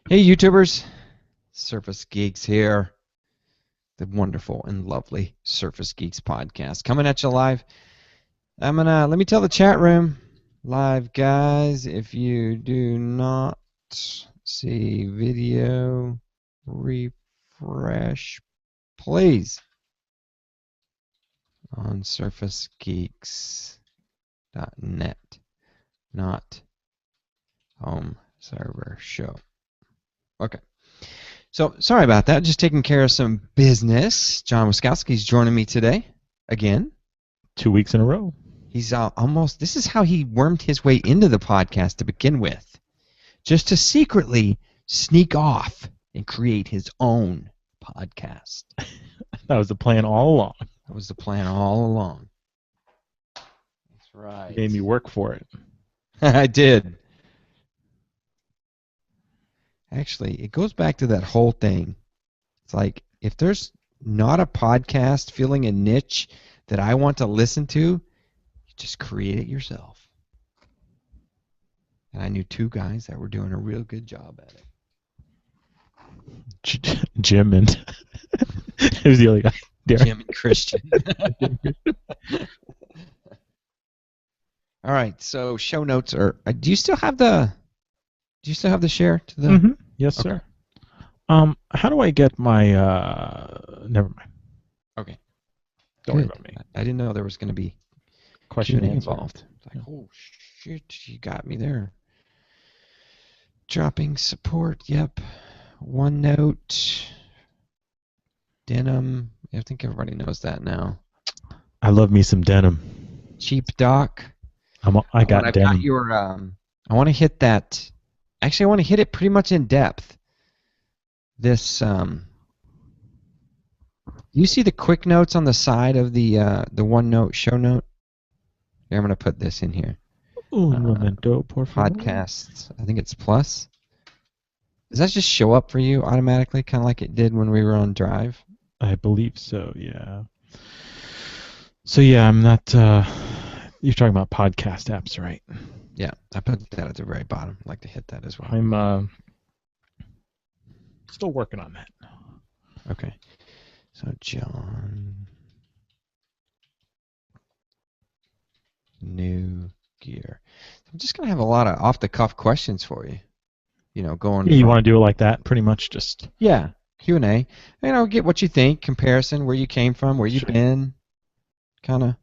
Hey YouTubers, Surface Geeks here. The wonderful and lovely Surface Geeks podcast coming at you live. Let me tell the chat room live, guys. If you do not see video, refresh, please, on surfacegeeks.net, not home server show. Okay. So, sorry about that. Just taking care of some business. John Wiskowski's joining me today again. 2 weeks in a row. He's almost, this is how he wormed his way into the podcast to begin with. Just to secretly sneak off and create his own podcast. That was the plan all along. That was the plan all along. That's right. You made me work for it. I did. Actually, it goes back to that whole thing. It's like, if there's not a podcast filling a niche that I want to listen to, you just create it yourself. And I knew two guys that were doing a real good job at it. Jim and who's the other guy? Derek. Jim and Christian. All right, so show notes are. Do you still have the share to the? Mm-hmm. Yes, sir. How do I get my? Never mind. Okay. Don't worry about me. I didn't know there was going to be Question involved. It's like, oh shit, you got me there. Dropping support. Yep. OneNote. Denim. I think everybody knows that now. I love me some denim. Cheap Doc. I got denim. Got your. I want to hit that. Actually, I want to hit it pretty much in depth. This. You see the quick notes on the side of the OneNote show note? Here, I'm going to put this in here. Un momento, por favor. Podcasts. I think it's plus. Does that just show up for you automatically, kind of like it did when we were on Drive? I believe so. Yeah. So yeah, I'm not. You're talking about podcast apps, right? Yeah, I put that at the very bottom. I'd like to hit that as well. I'm still working on that. Okay. So John, new gear. I'm just gonna have a lot of off-the-cuff questions for you. You know, going. Yeah, you want to do it like that, pretty much, just. Yeah, Q&A. You know, get what you think, comparison, where you came from, where you've been, kind of.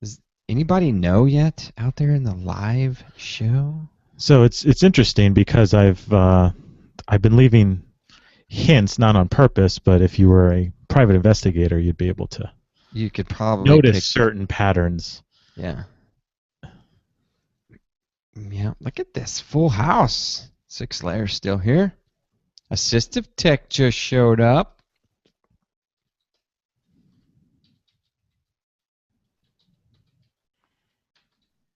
Does anybody know yet out there in the live show? So it's interesting because I've been leaving hints, not on purpose, but if you were a private investigator, you'd be able to. You could probably notice certain patterns. Yeah. Yeah. Look at this full house. 6 layers still here. Assistive Tech just showed up.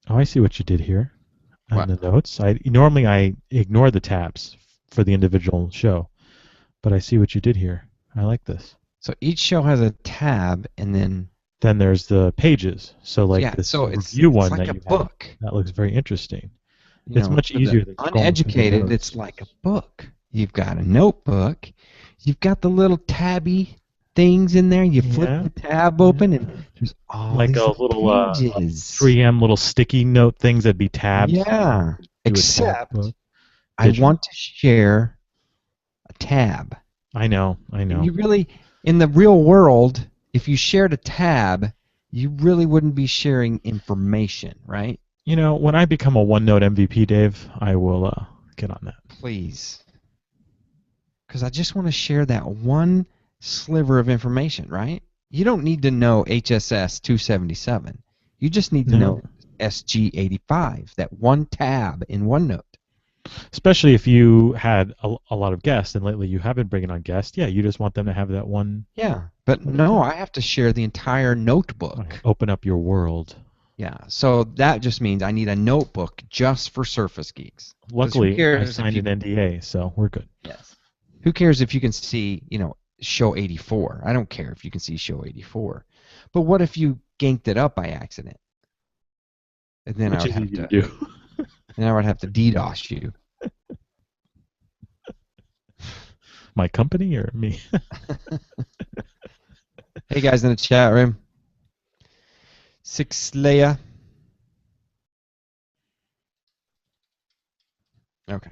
Oh, I see what you did here. What? On the notes. Normally I ignore the tabs for the individual show, but I see what you did here. I like this. So each show has a tab, and then there's the pages. So like yeah, this so review one like that a you book. have, that looks very interesting. You it's know, much easier than uneducated. Scrolling It's like a book. You've got a notebook. You've got the little tabby things in there. You flip the tab open, and there's all like these a little pages. 3M little sticky note things that'd be tabs. Yeah, Do except I want to share a tab. I know. You really, in the real world, if you shared a tab, you really wouldn't be sharing information, right? You know, when I become a OneNote MVP, Dave, I will get on that. Please. Because I just want to share that one sliver of information, right? You don't need to know HSS 277. You just need to know SG 85, that one tab in OneNote. Especially if you had a lot of guests, and lately you have been bringing on guests. Yeah, you just want them to have that one. Yeah, but no, I have to share the entire notebook. Open up your world. Yeah, so that just means I need a notebook just for Surface Geeks. Luckily, I signed an NDA, so we're good. Yes. Who cares if you can see, show 84? I don't care if you can see show 84. But what if you ganked it up by accident? And then Which I would is have easy to, to do. then I would have to DDoS you. My company or me? Hey guys in the chat room. Six Leia. Okay.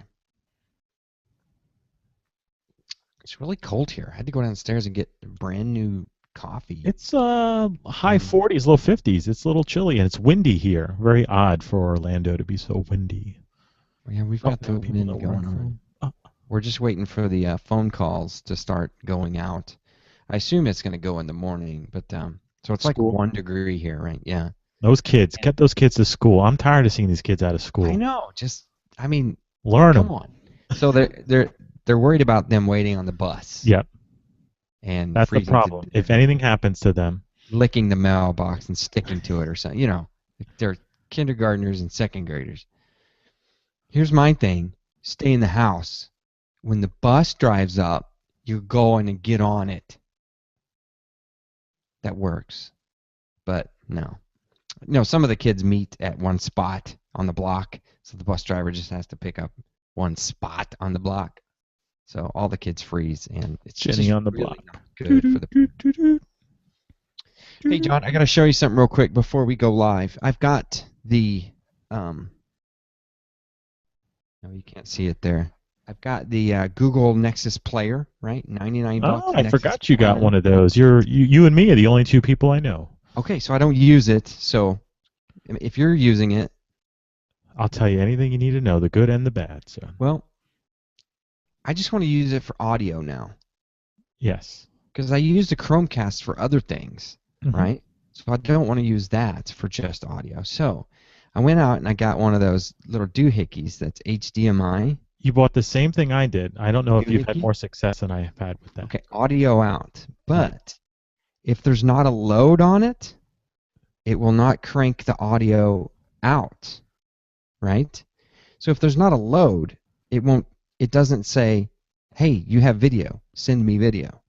It's really cold here. I had to go downstairs and get brand new coffee. It's high 40s, low 50s. It's a little chilly and it's windy here. Very odd for Orlando to be so windy. Yeah, we've got the People wind know where I'm going on. from. We're just waiting for the phone calls to start going out. I assume it's going to go in the morning, but so it's like School. 1 degree here, right? Yeah. Those kids, get those kids to school. I'm tired of seeing these kids out of school. I know. I mean, Learn come them. on. So they're worried about them waiting on the bus. Yep. And That's the freezing problem. to If anything happens to them, licking the mailbox and sticking to it or something, they're kindergartners and second graders. Here's my thing. Stay in the house. When the bus drives up, you go in and get on it. That works. But no. No, some of the kids meet at one spot on the block, so the bus driver just has to pick up one spot on the block. So all the kids freeze, and it's Jenny just on the really block. not good for the. Hey, John, I got to show you something real quick before we go live. I've got the no, you can't see it there. I've got the Google Nexus Player, right? $99. Oh, I Nexus forgot you got Player. one of those. You and me are the only two people I know. Okay, so I don't use it. So if you're using it, I'll tell you anything you need to know, the good and the bad. So. Well, I just want to use it for audio now. Yes. Because I use the Chromecast for other things, right? So I don't want to use that for just audio. So I went out and I got one of those little doohickeys that's HDMI. You bought the same thing I did. I don't know if you've had Doohickey? more success than I have had with that. Okay, audio out. But if there's not a load on it, it will not crank the audio out, right? So if there's not a load, it doesn't say, hey, you have video, send me video,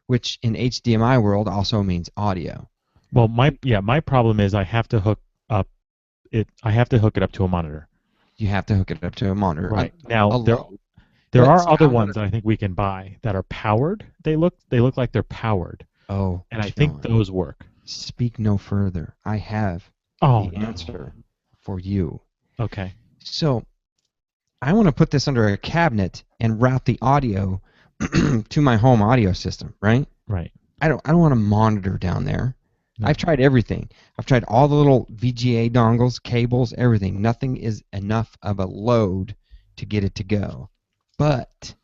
which in HDMI world also means audio. Well, my problem is I have to hook it up to a monitor. You have to hook it up to a monitor. Right. Now there But are see, other ones that I think we can buy that are powered. They look like they're powered. Oh, and I think those work. Speak no further. I have the answer for you. Okay. So I want to put this under a cabinet and route the audio to my home audio system, right? Right. I don't want a monitor down there. No. I've tried everything. I've tried all the little VGA dongles, cables, everything. Nothing is enough of a load to get it to go. But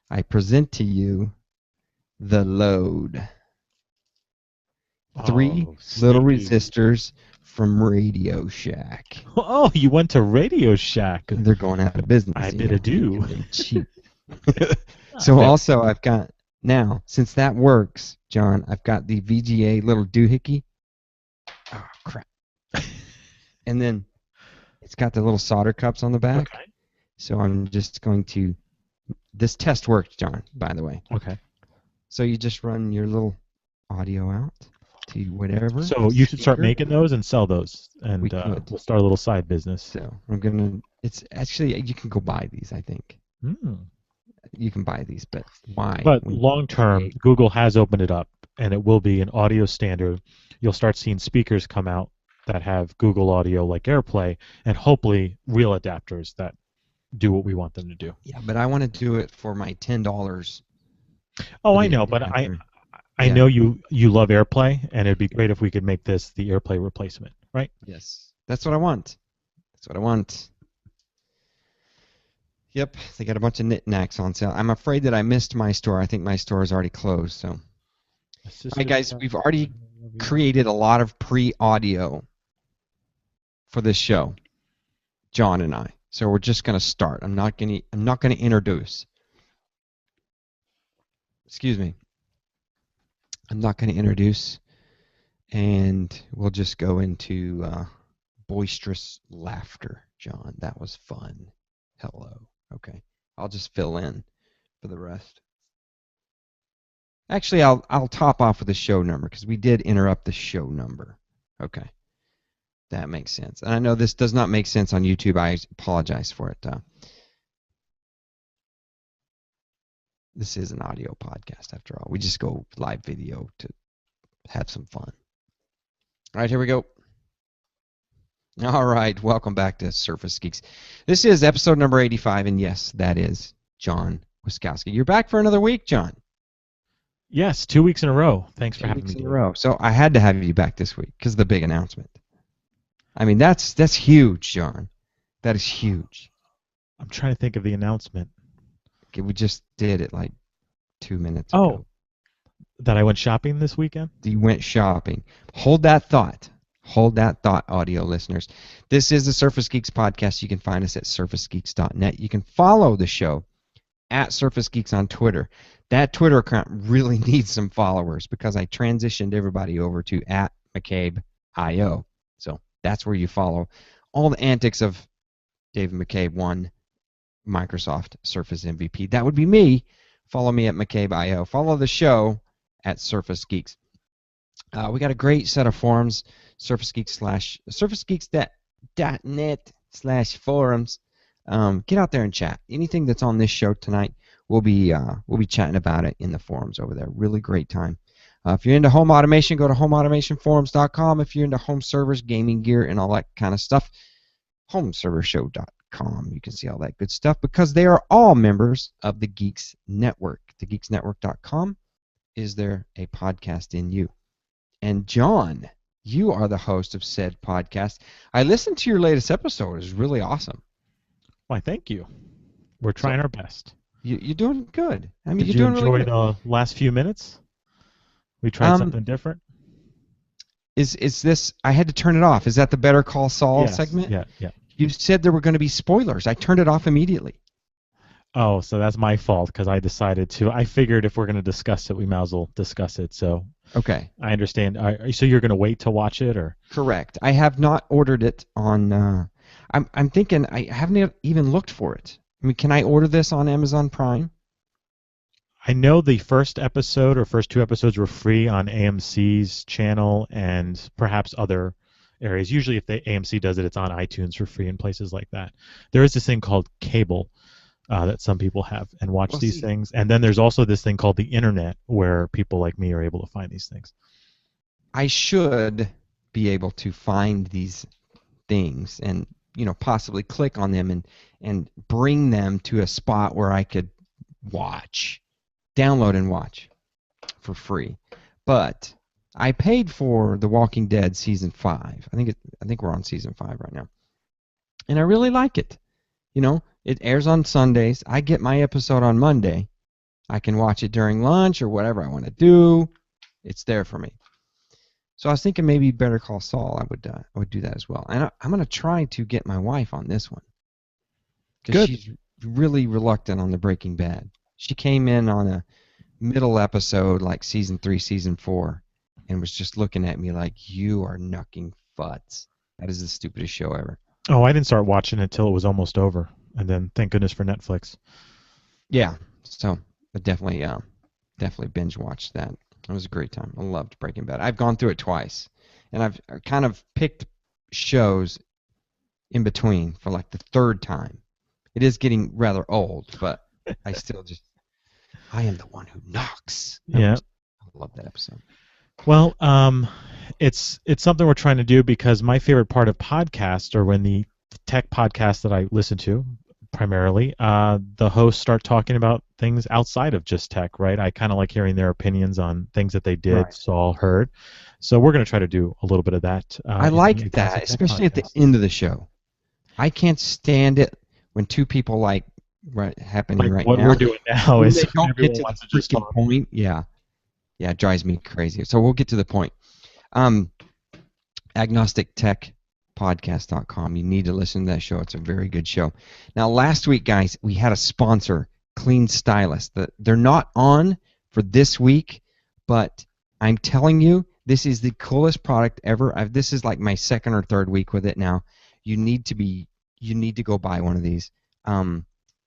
I present to you the load. 3 little resistors from Radio Shack. Oh, you went to Radio Shack. They're going out of business. I did a do. Cheap. So also I've got, now, since that works, John, I've got the VGA little doohickey. Oh, crap. And then it's got the little solder cups on the back. Okay. So I'm just going to, this test worked, John, by the way. Okay. So you just run your little audio out to whatever. So you should start making those and sell those, and we'll start a little side business. So I'm gonna. It's actually, you can go buy these. I think. You can buy these, but why? But long term, Google has opened it up, and it will be an audio standard. You'll start seeing speakers come out that have Google Audio like AirPlay, and hopefully real adapters that do what we want them to do. Yeah, but I want to do it for my $10. Oh, I know, but I know you love AirPlay, and it'd be great if we could make this the AirPlay replacement, right? Yes, that's what I want. That's what I want. Yep, they got a bunch of knickknacks on sale. I'm afraid that I missed my store. I think my store is already closed. So, all right, guys, we've already created a lot of pre-audio for this show, John and I. So we're just gonna start. I'm not gonna introduce. Excuse me. I'm not gonna introduce, and we'll just go into boisterous laughter. John, that was fun. Hello. Okay, I'll just fill in for the rest. Actually, I'll top off with the show number because we did interrupt the show number. Okay. That makes sense. And I know this does not make sense on YouTube. I apologize for it. This is an audio podcast after all. We just go live video to have some fun. All right, here we go. All right, welcome back to Surface Geeks. This is episode number 85, and yes, that is John Wiskowski. You're back for another week, John. Yes, 2 weeks in a row. Thanks for having me. 2 weeks in a row. So I had to have you back this week because of the big announcement. I mean, that's huge, John. That is huge. I'm trying to think of the announcement. Okay, we just did it like 2 minutes ago. Oh, that I went shopping this weekend? You went shopping. Hold that thought. Hold that thought, audio listeners. This is the Surface Geeks podcast. You can find us at surfacegeeks.net. You can follow the show at Surface Geeks on Twitter. That Twitter account really needs some followers because I transitioned everybody over to at McCabe.io. So that's where you follow all the antics of David McCabe, one Microsoft Surface MVP. That would be me. Follow me at McCabe.io. Follow the show at Surface Geeks. We got a great set of forums. surfacegeeks.net/forums. Get out there and chat. Anything that's on this show tonight, we'll be chatting about it in the forums over there. Really great time. If you're into home automation, go to homeautomationforums.com. If you're into home servers, gaming gear, and all that kind of stuff, homeservershow.com. You can see all that good stuff because they are all members of the Geeks Network. TheGeeksNetwork.com is there a podcast in you. And John, you are the host of said podcast. I listened to your latest episode. It was really awesome. Why, thank you. We're trying our best. You're doing good. I mean, Did you're you doing enjoy really good. the last few minutes? We tried something different? Is this? I had to turn it off. Is that the Better Call Saul segment? Yeah. You said there were going to be spoilers. I turned it off immediately. Oh, so that's my fault because I decided to. I figured if we're going to discuss it, we might as well discuss it. So okay, I understand. So you're going to wait to watch it, or? Correct. I have not ordered it on. I'm thinking I haven't even looked for it. I mean, can I order this on Amazon Prime? I know the first episode or first two episodes were free on AMC's channel and perhaps other areas. Usually if the AMC does it, it's on iTunes for free and places like that. There is this thing called cable that some people have and watch these things. And then there's also this thing called the internet where people like me are able to find these things. I should be able to find these things and possibly click on them and bring them to a spot where I could download and watch for free. But I paid for The Walking Dead season 5. I think we're on season 5 right now. And I really like it. It airs on Sundays. I get my episode on Monday. I can watch it during lunch or whatever I want to do. It's there for me. So I was thinking maybe Better Call Saul. I would do that as well. And I'm going to try to get my wife on this one because she's really reluctant on the Breaking Bad. She came in on a middle episode, like season 3, season 4, and was just looking at me like, "You are knucking futz. That is the stupidest show ever." Oh, I didn't start watching it until it was almost over, and then thank goodness for Netflix. Yeah, so I definitely binge watched that. It was a great time. I loved Breaking Bad. I've gone through it twice, and I've kind of picked shows in between for like the third time. It is getting rather old, but I still I am the one who knocks. Yeah. I love that episode. Well, it's something we're trying to do because my favorite part of podcasts are when the tech podcasts that I listen to, primarily, the hosts start talking about things outside of just tech, right? I kind of like hearing their opinions on things that they did, saw, heard. So we're going to try to do a little bit of that. I like that, especially at the end of the show. I can't stand it when two people like happening right what now. What we're doing now is they don't get to the just freaking point. Yeah, it drives me crazy. So we'll get to the point. Agnostic Tech Podcast.com. You need to listen to that show. It's a very good show. Now, last week, guys, we had a sponsor, Clean Stylus. They're not on for this week, but I'm telling you, this is the coolest product ever. This is like my second or third week with it now. You need to go buy one of these.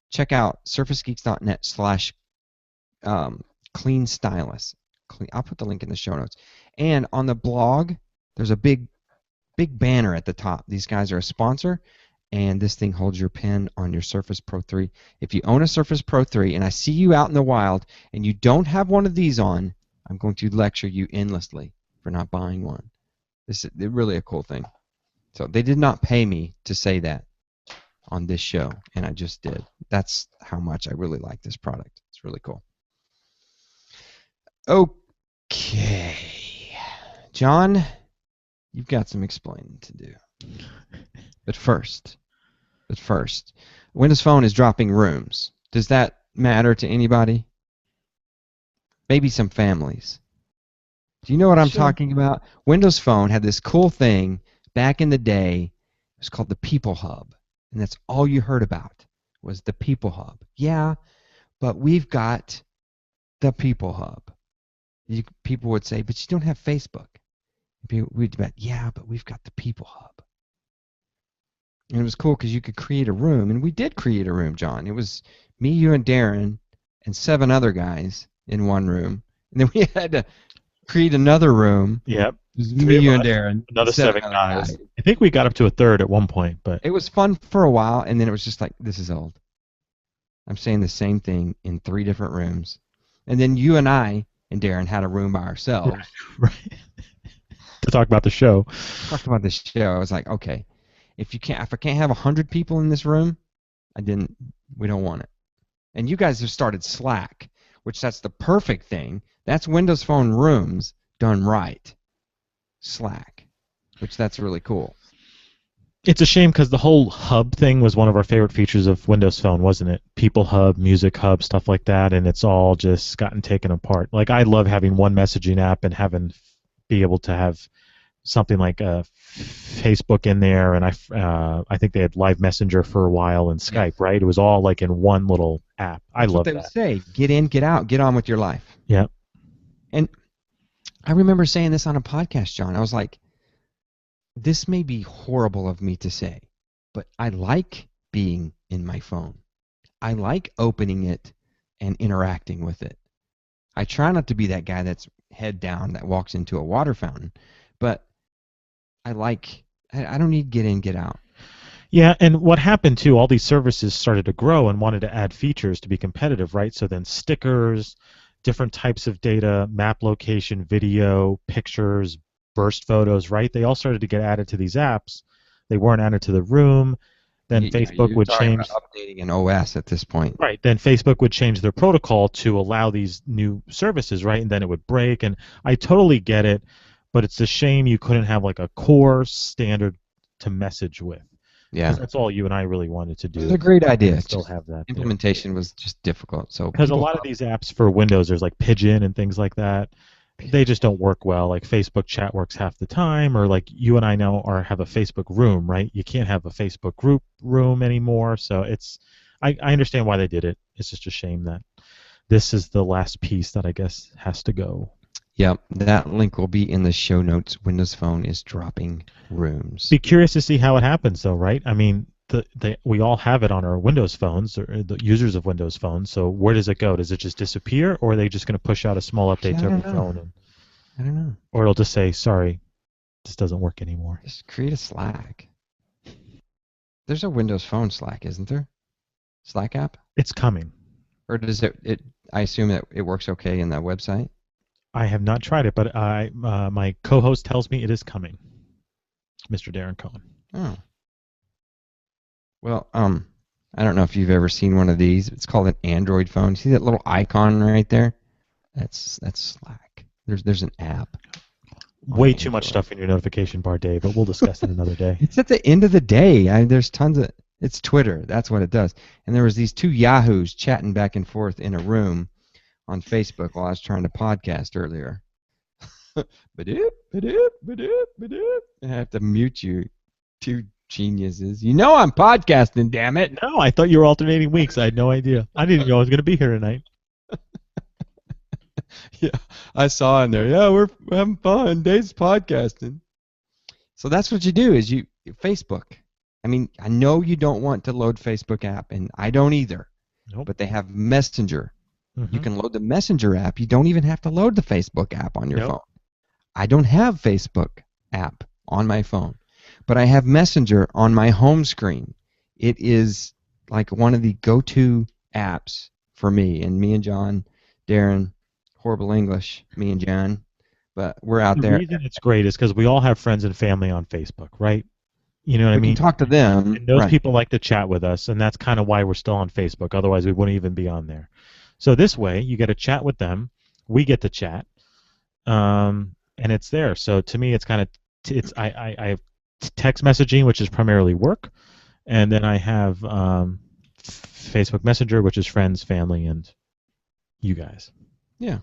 Check out surfacegeeks.net/clean stylus. I'll put the link in the show notes. And on the blog, there's a big big banner at the top. These guys are a sponsor, and this thing holds your pen on your Surface Pro 3. If you own a Surface Pro 3 and I see you out in the wild and you don't have one of these on, I'm going to lecture you endlessly for not buying one. This is really a cool thing. So they did not pay me to say that on this show, and I just did. That's how much I really like this product. It's really cool. Okay. John, you've got some explaining to do. But first, Windows Phone is dropping rooms. Does that matter to anybody? Maybe some families. Do you know what I'm talking about? Windows Phone had this cool thing back in the day. It was called the People Hub. And that's all you heard about was the People Hub. Yeah, but we've got the People Hub. People would say, but you don't have Facebook. We'd bet, yeah, but we've got the People Hub. And it was cool because you could create a room. And we did create a room, John. It was me, you, and Darren, and 7 other guys in one room. And then we had to create another room. Yep. Me, you, and Darren. Another 7 guys. I think we got up to a third at one point, but it was fun for a while, and then it was just like, this is old. I'm saying the same thing in 3 different rooms. And then you and I and Darren had a room by ourselves. Right. To talk about the show. Talked about the show. I was like, okay, if I can't have 100 people in this room, we don't want it. And you guys have started Slack, which that's the perfect thing. That's Windows Phone rooms done right. Slack, which that's really cool. It's a shame because the whole hub thing was one of our favorite features of Windows Phone, wasn't it? People Hub, Music Hub, stuff like that, and it's all just gotten taken apart. Like, I love having one messaging app and be able to have something like Facebook in there, and I think they had Live Messenger for a while and Skype, right? It was all like in one little app. I love that. That's what they would say. Get in, get out, get on with your life. Yeah. And I remember saying this on a podcast, John. I was like, this may be horrible of me to say, but I like being in my phone. I like opening it and interacting with it. I try not to be that guy that's head down that walks into a water fountain, but I don't need get in, get out. Yeah, and what happened too, all these services started to grow and wanted to add features to be competitive, right? So then stickers, different types of data, map location, video, pictures, burst photos, right? They all started to get added to these apps. They weren't added to the room. Then Facebook would change. Updating an OS at this point. Right. Then Facebook would change their protocol to allow these new services, right? And then it would break. And I totally get it, but it's a shame you couldn't have like a core standard to message with. Yeah. That's all you and I really wanted to do. It's a great idea. Still have that. Implementation was just difficult. So because a lot of these apps for Windows, there's like Pigeon and things like that. They just don't work well. Like Facebook chat works half the time, or like you and I now have a Facebook room, right? You can't have a Facebook group room anymore. So I understand why they did it. It's just a shame that this is the last piece that I guess has to go. Yep, that link will be in the show notes. Windows Phone is dropping rooms. Be curious to see how it happens, though, right? I mean, we all have it on our Windows phones, or the users of Windows phones. So where does it go? Does it just disappear, or are they just going to push out a small update to every phone? I don't know. Or it'll just say, sorry, this doesn't work anymore. Just create a Slack. There's a Windows Phone Slack, isn't there? Slack app? It's coming. Or does it I assume that it works okay in that website? I have not tried it, but my co-host tells me it is coming. Mr. Darren Cohen. Oh. Well, I don't know if you've ever seen one of these. It's called an Android phone. See that little icon right there? That's Slack. There's an app. Way too much stuff in your notification bar, Dave, but we'll discuss it another day. It's at the end of the day. There's tons of... It's Twitter. That's what it does. And there was these 2 yahoos chatting back and forth in a room on Facebook while I was trying to podcast earlier. Ba-doop, ba-doop, ba-doop, ba-doop. I have to mute you, 2 geniuses. You know I'm podcasting, damn it. No, I thought you were alternating weeks. I had no idea. I didn't know I was going to be here tonight. Yeah, I saw in there. Yeah, we're having fun. Dave's podcasting. So that's what you do is Facebook. I mean, I know you don't want to load Facebook app, and I don't either. Nope. But they have Messenger. Mm-hmm. You can load the Messenger app. You don't even have to load the Facebook app on your Nope. phone. I don't have Facebook app on my phone. but I have Messenger on my home screen. It is like one of the go-to apps for me. And me and John, Darren, horrible English, me and John, but we're out The there. reason it's great is because we all have friends and family on Facebook, right? You know what I We can mean? talk to them. And those Right. people like to chat with us, and that's kind of why we're still on Facebook. Otherwise, we wouldn't even be on there. So this way, you get to chat with them. We get to chat, and it's there. So to me, it's kind of I have text messaging, which is primarily work, and then I have Facebook Messenger, which is friends, family, and you guys. Yeah.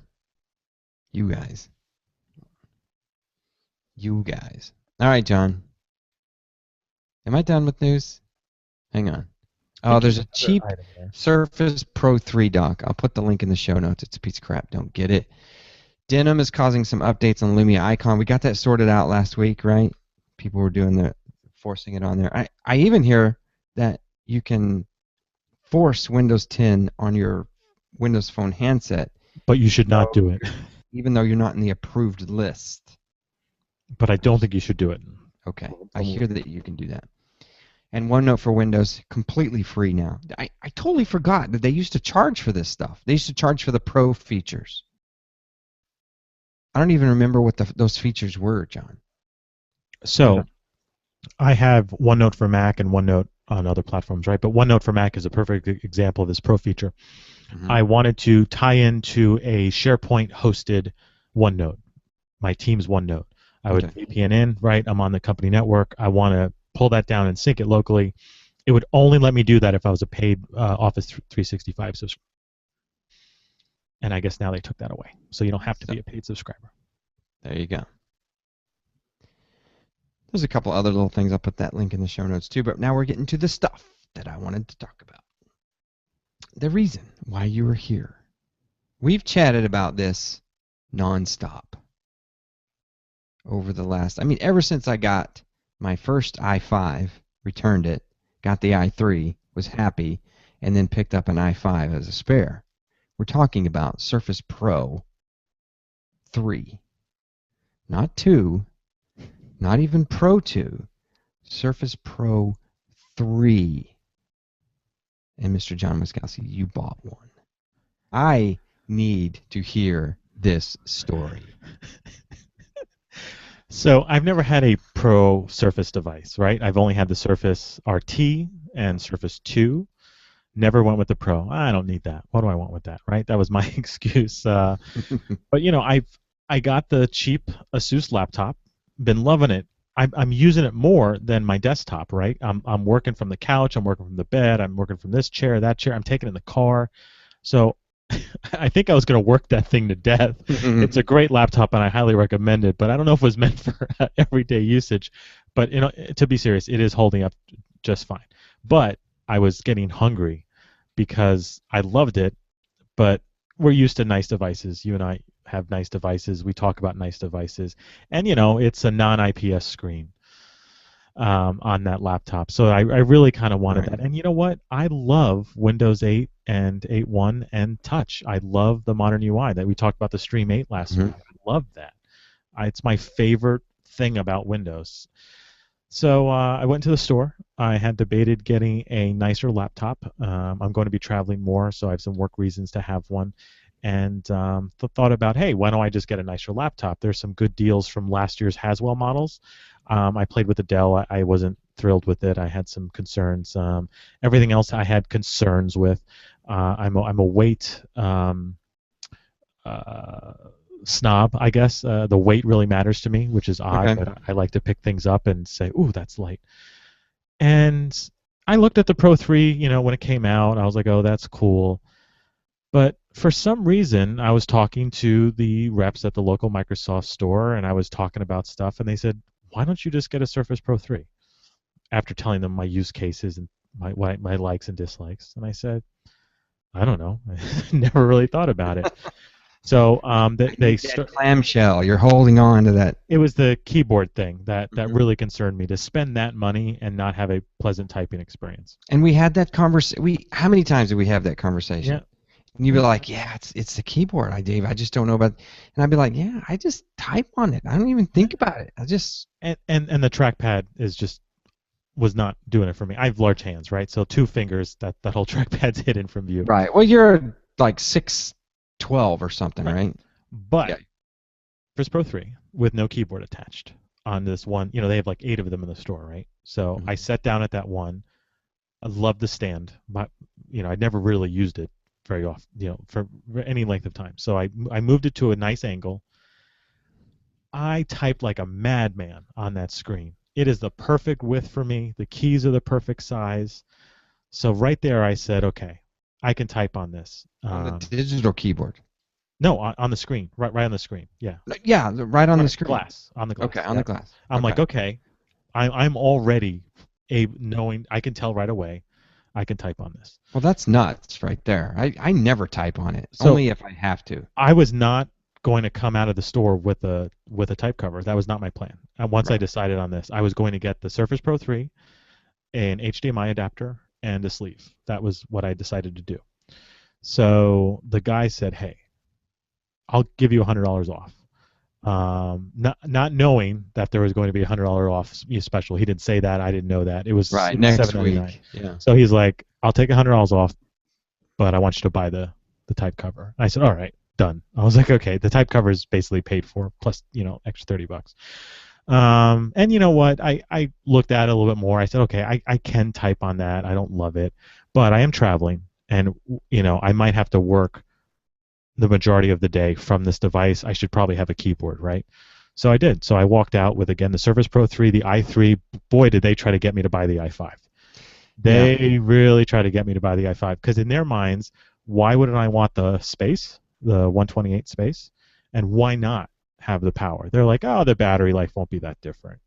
You guys. You guys. All right, John. Am I done with news? Hang on. Oh, there's a cheap Surface Pro 3 dock. I'll put the link in the show notes. It's a piece of crap. Don't get it. Denim is causing some updates on Lumia Icon. We got that sorted out last week, right? People were forcing it on there. I even hear that you can force Windows 10 on your Windows Phone handset. But you should not do it. Even though you're not in the approved list. But I don't think you should do it. Okay. I hear that you can do that. And OneNote for Windows, completely free now. I totally forgot that they used to charge for this stuff. They used to charge for the Pro features. I don't even remember what those features were, John. So I have OneNote for Mac and OneNote on other platforms, right? But OneNote for Mac is a perfect example of this Pro feature. Mm-hmm. I wanted to tie into a SharePoint-hosted OneNote, my team's OneNote. I would VPN in, right? I'm on the company network. I want to pull that down and sync it locally. It would only let me do that if I was a paid Office 365 subscriber. And I guess now they took that away. So you don't have to be a paid subscriber. There you go. There's a couple other little things. I'll put that link in the show notes too. But now we're getting to the stuff that I wanted to talk about. The reason why you were here. We've chatted about this nonstop over the last, ever since I got my first i5, returned it, got the i3, was happy, and then picked up an i5 as a spare. We're talking about Surface Pro 3. Not 2, not even Pro 2, Surface Pro 3. And Mr. John Wiskowski, you bought one. I need to hear this story. So I've never had a Pro Surface device, right? I've only had the Surface RT and Surface 2. Never went with the Pro. I don't need that. What do I want with that, right? That was my excuse. But I got the cheap Asus laptop. Been loving it. I'm using it more than my desktop, right? I'm working from the couch. I'm working from the bed. I'm working from this chair, that chair. I'm taking it in the car. So I think I was going to work that thing to death. It's a great laptop, and I highly recommend it. But I don't know if it was meant for everyday usage. But to be serious, it is holding up just fine. But I was getting hungry because I loved it. But we're used to nice devices. You and I have nice devices. We talk about nice devices, and it's a non-IPS screen on that laptop. So I really kind of wanted that. And you know what? I love Windows 8 and 8.1 and Touch. I love the modern UI that we talked about the Stream 8 last week. I love that. It's my favorite thing about Windows. So I went to the store. I had debated getting a nicer laptop. I'm going to be traveling more, so I have some work reasons to have one. And thought about, hey, why don't I just get a nicer laptop? There's some good deals from last year's Haswell models. I played with the Dell. I wasn't thrilled with it. I had some concerns. Everything else I had concerns with. I'm a weight snob, I guess. The weight really matters to me, which is odd, but I like to pick things up and say, ooh, that's light. And I looked at the Pro 3, when it came out. I was like, oh, that's cool. But for some reason, I was talking to the reps at the local Microsoft store, and I was talking about stuff, and they said, why don't you just get a Surface Pro 3? After telling them my use cases and my likes and dislikes. And I said, I don't know. I never really thought about it. So they clamshell. You're holding on to that. It was the keyboard thing that really concerned me, to spend that money and not have a pleasant typing experience. And we had that conversation. How many times did we have that conversation? Yeah. And you'd be like, yeah, it's the keyboard, Dave. I just don't know about. And I'd be like, yeah, I just type on it. I don't even think about it. I just. And the trackpad was not doing it for me. I have large hands, right? So 2 fingers, that whole trackpad's hidden from view. Right. Well, you're like 6'12" or something, right? But Yeah. Surface Pro 3 with no keyboard attached on this one. They have like 8 of them in the store, right? So I sat down at that one. I love the stand, but I'd never really used it very often, for any length of time. So I moved it to a nice angle. I typed like a madman on that screen. It is the perfect width for me. The keys are the perfect size. So right there, I said, okay, I can type on this. On the digital keyboard. No, on the screen, right on the screen. Yeah. Yeah, right on the screen. On the glass. Okay, on the glass. I'm like, okay, I'm already knowing. I can tell right away. I can type on this. Well, that's nuts right there. I never type on it, So only if I have to. I was not going to come out of the store with a type cover. That was not my plan. And once I decided on this, I was going to get the Surface Pro 3, an HDMI adapter, and a sleeve. That was what I decided to do. So the guy said, hey, I'll give you $100 off. Not knowing that there was going to be $100 off special. He didn't say that. I didn't know that. It was next $7.99. week. Yeah. So he's like, I'll take $100 off, but I want you to buy the type cover. I said, all right, done. I was like, okay, the type cover is basically paid for plus extra $30. And you know what? I looked at it a little bit more. I said, okay, I can type on that. I don't love it, but I am traveling, and I might have to work the majority of the day from this device. I should probably have a keyboard, right? So I did. So I walked out with, again, the Surface Pro 3, the i3. Boy, did they try to get me to buy the i5. They really tried to get me to buy the i5 because in their minds, why wouldn't I want the space, the 128 space, and why not have the power? They're like, oh, the battery life won't be that different.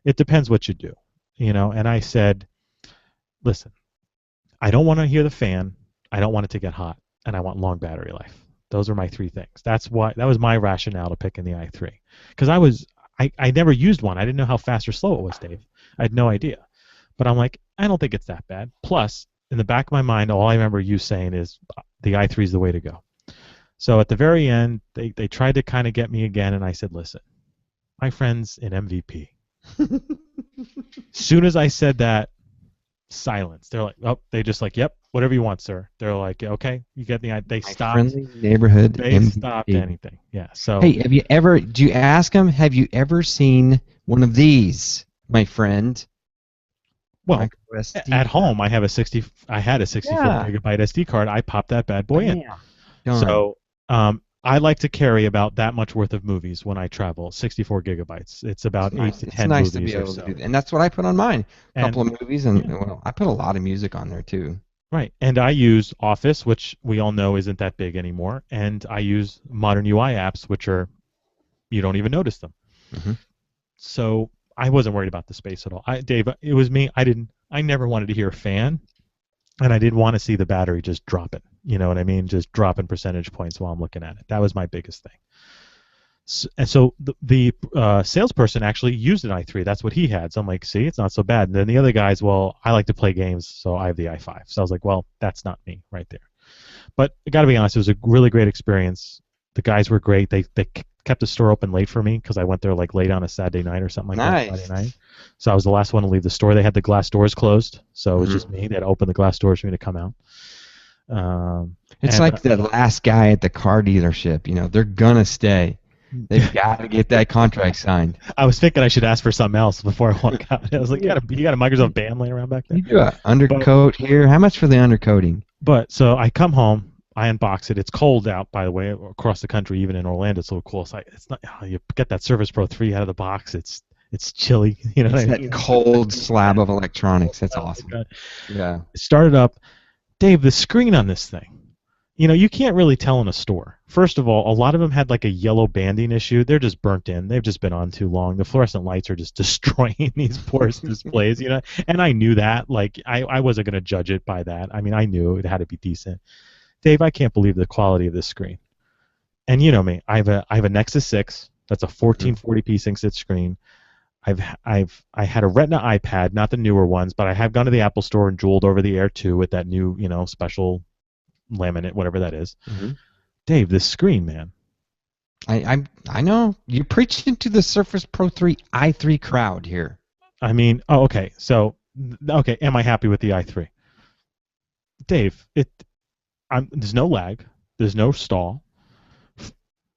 It depends what you do, And I said, listen, I don't want to hear the fan. I don't want it to get hot, and I want long battery life. Those are my 3 things. That was my rationale to picking the i3, because I never used one. I didn't know how fast or slow it was, Dave. I had no idea. But I'm like, I don't think it's that bad. Plus, in the back of my mind, all I remember you saying is the i3 is the way to go. So at the very end, they tried to kind of get me again, and I said, listen, my friend's an MVP. Soon as I said that, silence. They're like, oh, they just like, yep, whatever you want, sir. They're like, okay, you get the idea. They stopped. Friendly neighborhood. They MVP. stopped anything. Yeah. So. Hey, do you ask them, have you ever seen one of these, my friend? Well, at home, I had a 64 gigabyte SD card. I popped that bad boy in. So I like to carry about that much worth of movies when I travel, 64 gigabytes. It's about 8 to 10 movies to be able or so. To do that. And that's what I put on mine. A couple of movies, and well, I put a lot of music on there too. Right. And I use Office, which we all know isn't that big anymore. And I use modern UI apps, which you don't even notice them. Mm-hmm. So I wasn't worried about the space at all. Dave, it was me. I never wanted to hear a fan, and I didn't want to see the battery just dropping. You know what I mean? Just dropping percentage points while I'm looking at it. That was my biggest thing. So the salesperson actually used an i3. That's what he had. So I'm like, see, it's not so bad. And then the other guys, well, I like to play games, so I have the i5. So I was like, well, that's not me right there. But I got to be honest, it was a really great experience. The guys were great. They kept the store open late for me because I went there like late on a Saturday night or something like that. Friday night. So I was the last one to leave the store. They had the glass doors closed, so it was just me. They had to open the glass doors for me to come out. It's like the last guy at the car dealership. They're gonna stay. They've got to get that contract signed. I was thinking I should ask for something else before I walk out. I was like, you got a Microsoft band laying around back there? You do an undercoat here. How much for the undercoating? But so I come home, I unbox it. It's cold out, by the way, across the country. Even in Orlando, it's a little cool. So it's not. You get that Surface Pro 3 out of the box. It's chilly. It's that cold slab of electronics. That's awesome. Yeah. It started up. Dave, the screen on this thing. You can't really tell in a store. First of all, a lot of them had like a yellow banding issue. They're just burnt in. They've just been on too long. The fluorescent lights are just destroying these poor displays, And I knew that. Like, I wasn't going to judge it by that. I mean, I knew it had to be decent. Dave, I can't believe the quality of this screen. And you know me. I have a Nexus 6. That's a 1440p SyncSit screen. I had a Retina iPad, not the newer ones, but I have gone to the Apple Store and jeweled over the Air 2 with that new, special laminate, whatever that is. Mm-hmm. Dave, this screen, man. I know you're preaching to the Surface Pro 3 i3 crowd here. I mean, oh, okay. So, okay, am I happy with the i3? Dave, there's no lag, there's no stall.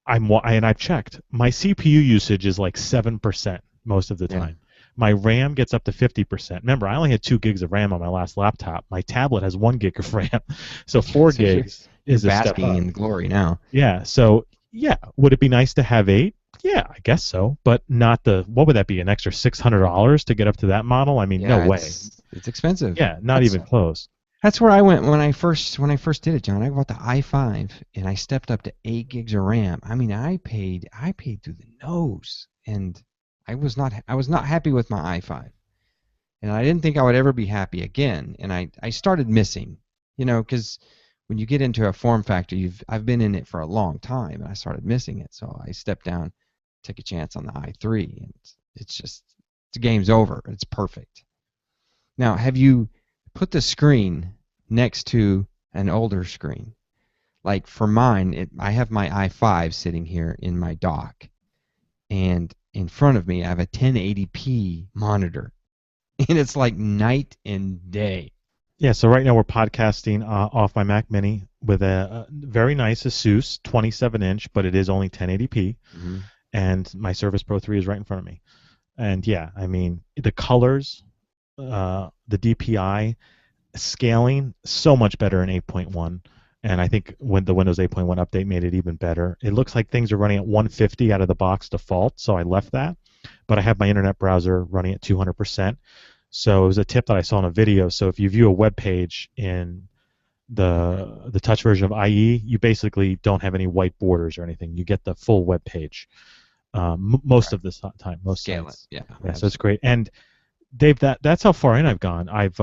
And I've checked. My CPU usage is like 7% most of the time. My RAM gets up to 50%. Remember, I only had 2 gigs of RAM on my last laptop. My tablet has 1 gig of RAM, so 4 gigs is a step up. Basking in glory now. Yeah. So yeah, would it be nice to have 8? Yeah, I guess so, but not what would that be? An extra $600 to get up to that model? I mean, no way. It's expensive. Yeah, not even close. That's where I went when I first did it, John. I bought the i5 and I stepped up to 8 gigs of RAM. I mean, I paid through the nose, and I was not happy with my i5, and I didn't think I would ever be happy again. And I started missing, because when you get into a form factor, I've been in it for a long time, and I started missing it. So I stepped down, took a chance on the i3, and the game's over. It's perfect. Now, have you put the screen next to an older screen? Like for mine, I have my i5 sitting here in my dock, and in front of me I have a 1080p monitor, and it's like night and day. Yeah, so right now we're podcasting off my Mac Mini with a very nice Asus 27-inch, but it is only 1080p, and my Surface Pro 3 is right in front of me. And yeah, I mean, the colors, the DPI, scaling, so much better in 8.1, and I think when the Windows 8.1 update made it even better. It looks like things are running at 150 out of the box default, so I left that, but I have my internet browser running at 200%. So it was a tip that I saw in a video. So if you view a web page in the touch version of IE, you basically don't have any white borders or anything. You get the full web page most of the time. Most scale sites. it, yeah. So it's great. And Dave, that's how far in I've gone. As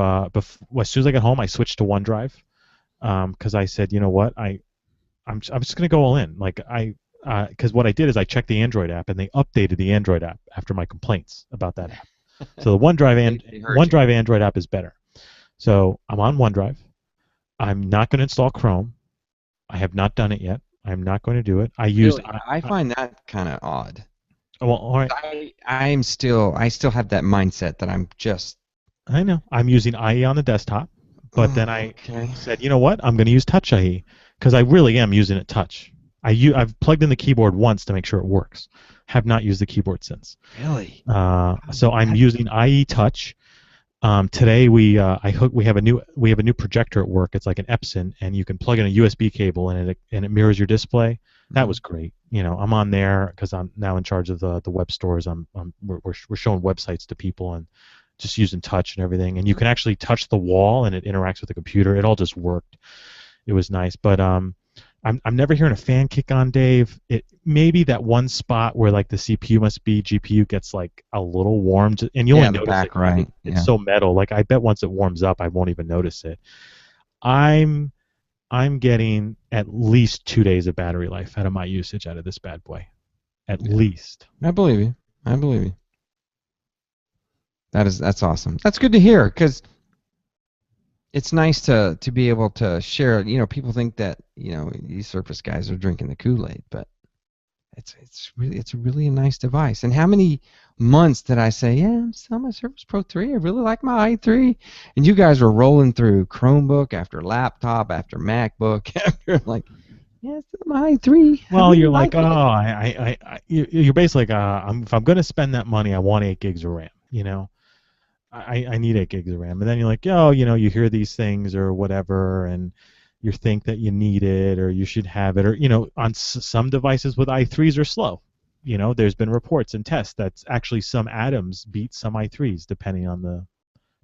soon as I got home, I switched to OneDrive because I said, you know what, I'm just gonna go all in. Like because what I did is I checked the Android app, and they updated the Android app after my complaints about that app. So the OneDrive Android app is better. So I'm on OneDrive. I'm not going to install Chrome. I have not done it yet. I'm not going to do it. I find that kind of odd. Well, all right. I still have that mindset that I know. I'm using IE on the desktop, but then I said, you know what? I'm going to use Touch IE because I really am using it Touch. I've plugged in the keyboard once to make sure it works. Have not used the keyboard since. Really? So I'm using IE Touch. Today we have a new projector at work. It's like an Epson, and you can plug in a USB cable, and it mirrors your display. That was great. I'm on there because I'm now in charge of the web stores. We're showing websites to people and just using touch and everything. And you can actually touch the wall, and it interacts with the computer. It all just worked. It was nice, but I'm never hearing a fan kick on, Dave. It maybe that one spot where like the CPU must be, GPU gets like a little warmed, and you only notice back, it. Right? It's so metal. Like I bet once it warms up, I won't even notice it. I'm getting at least 2 days of battery life out of my usage out of this bad boy, at least. I believe you. That's awesome. That's good to hear because it's nice to be able to share. People think that these Surface guys are drinking the Kool-Aid, but it's really a nice device. And how many months did I say, yeah, I'm selling my Surface Pro 3. I really like my i3, and you guys were rolling through Chromebook after laptop after MacBook after like, yeah, it's my i3. Well, you're like, you're basically like, if I'm going to spend that money, I want 8 gigs of RAM. I need 8 gigs of RAM. And then you're like, you hear these things or whatever, and you think that you need it or you should have it. Or, on some devices with i3s are slow. There's been reports and tests that actually some Atoms beat some i3s depending on the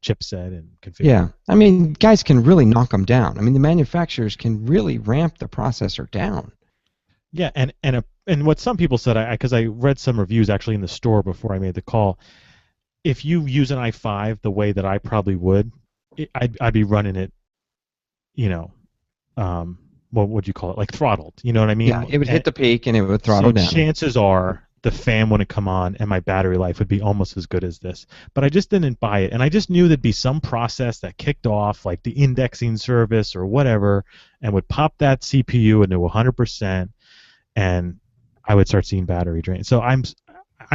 chipset and configuration. Yeah. I mean, guys can really knock them down. I mean, the manufacturers can really ramp the processor down. Yeah, and what some people said, because I read some reviews actually in the store before I made the call, if you use an i5 the way that I probably would, I'd be running it, what would you call it? Like throttled. You know what I mean? Yeah, it would hit the peak and it would throttle down. Chances are the fan wouldn't come on and my battery life would be almost as good as this. But I just didn't buy it, and I just knew there'd be some process that kicked off, like the indexing service or whatever, and would pop that CPU into 100%, and I would start seeing battery drain. So I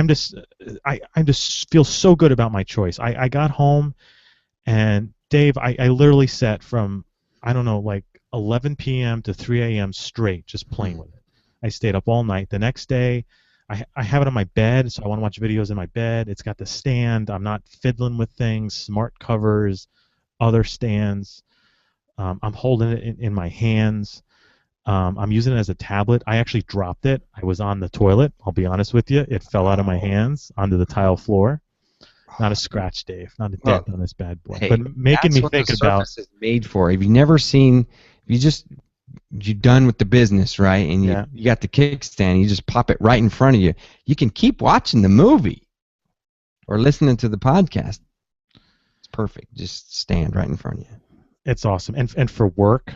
just feel so good about my choice. I got home, and Dave, I literally sat from, I don't know, like 11 p.m. to 3 a.m. straight just playing with it. I stayed up all night. The next day, I have it on my bed, so I want to watch videos in my bed. It's got the stand. I'm not fiddling with things, smart covers, other stands. I'm holding it in my hands. I'm using it as a tablet. I actually dropped it. I was on the toilet. I'll be honest with you. It fell out of my hands onto the tile floor. Not a scratch, Dave. Not a dent on this bad boy. Hey, but making me think about. Surface is made for. Have you never seen? You're done with the business, right? And you got the kickstand. You just pop it right in front of you. You can keep watching the movie or listening to the podcast. It's perfect. Just stand right in front of you. It's awesome. And for work,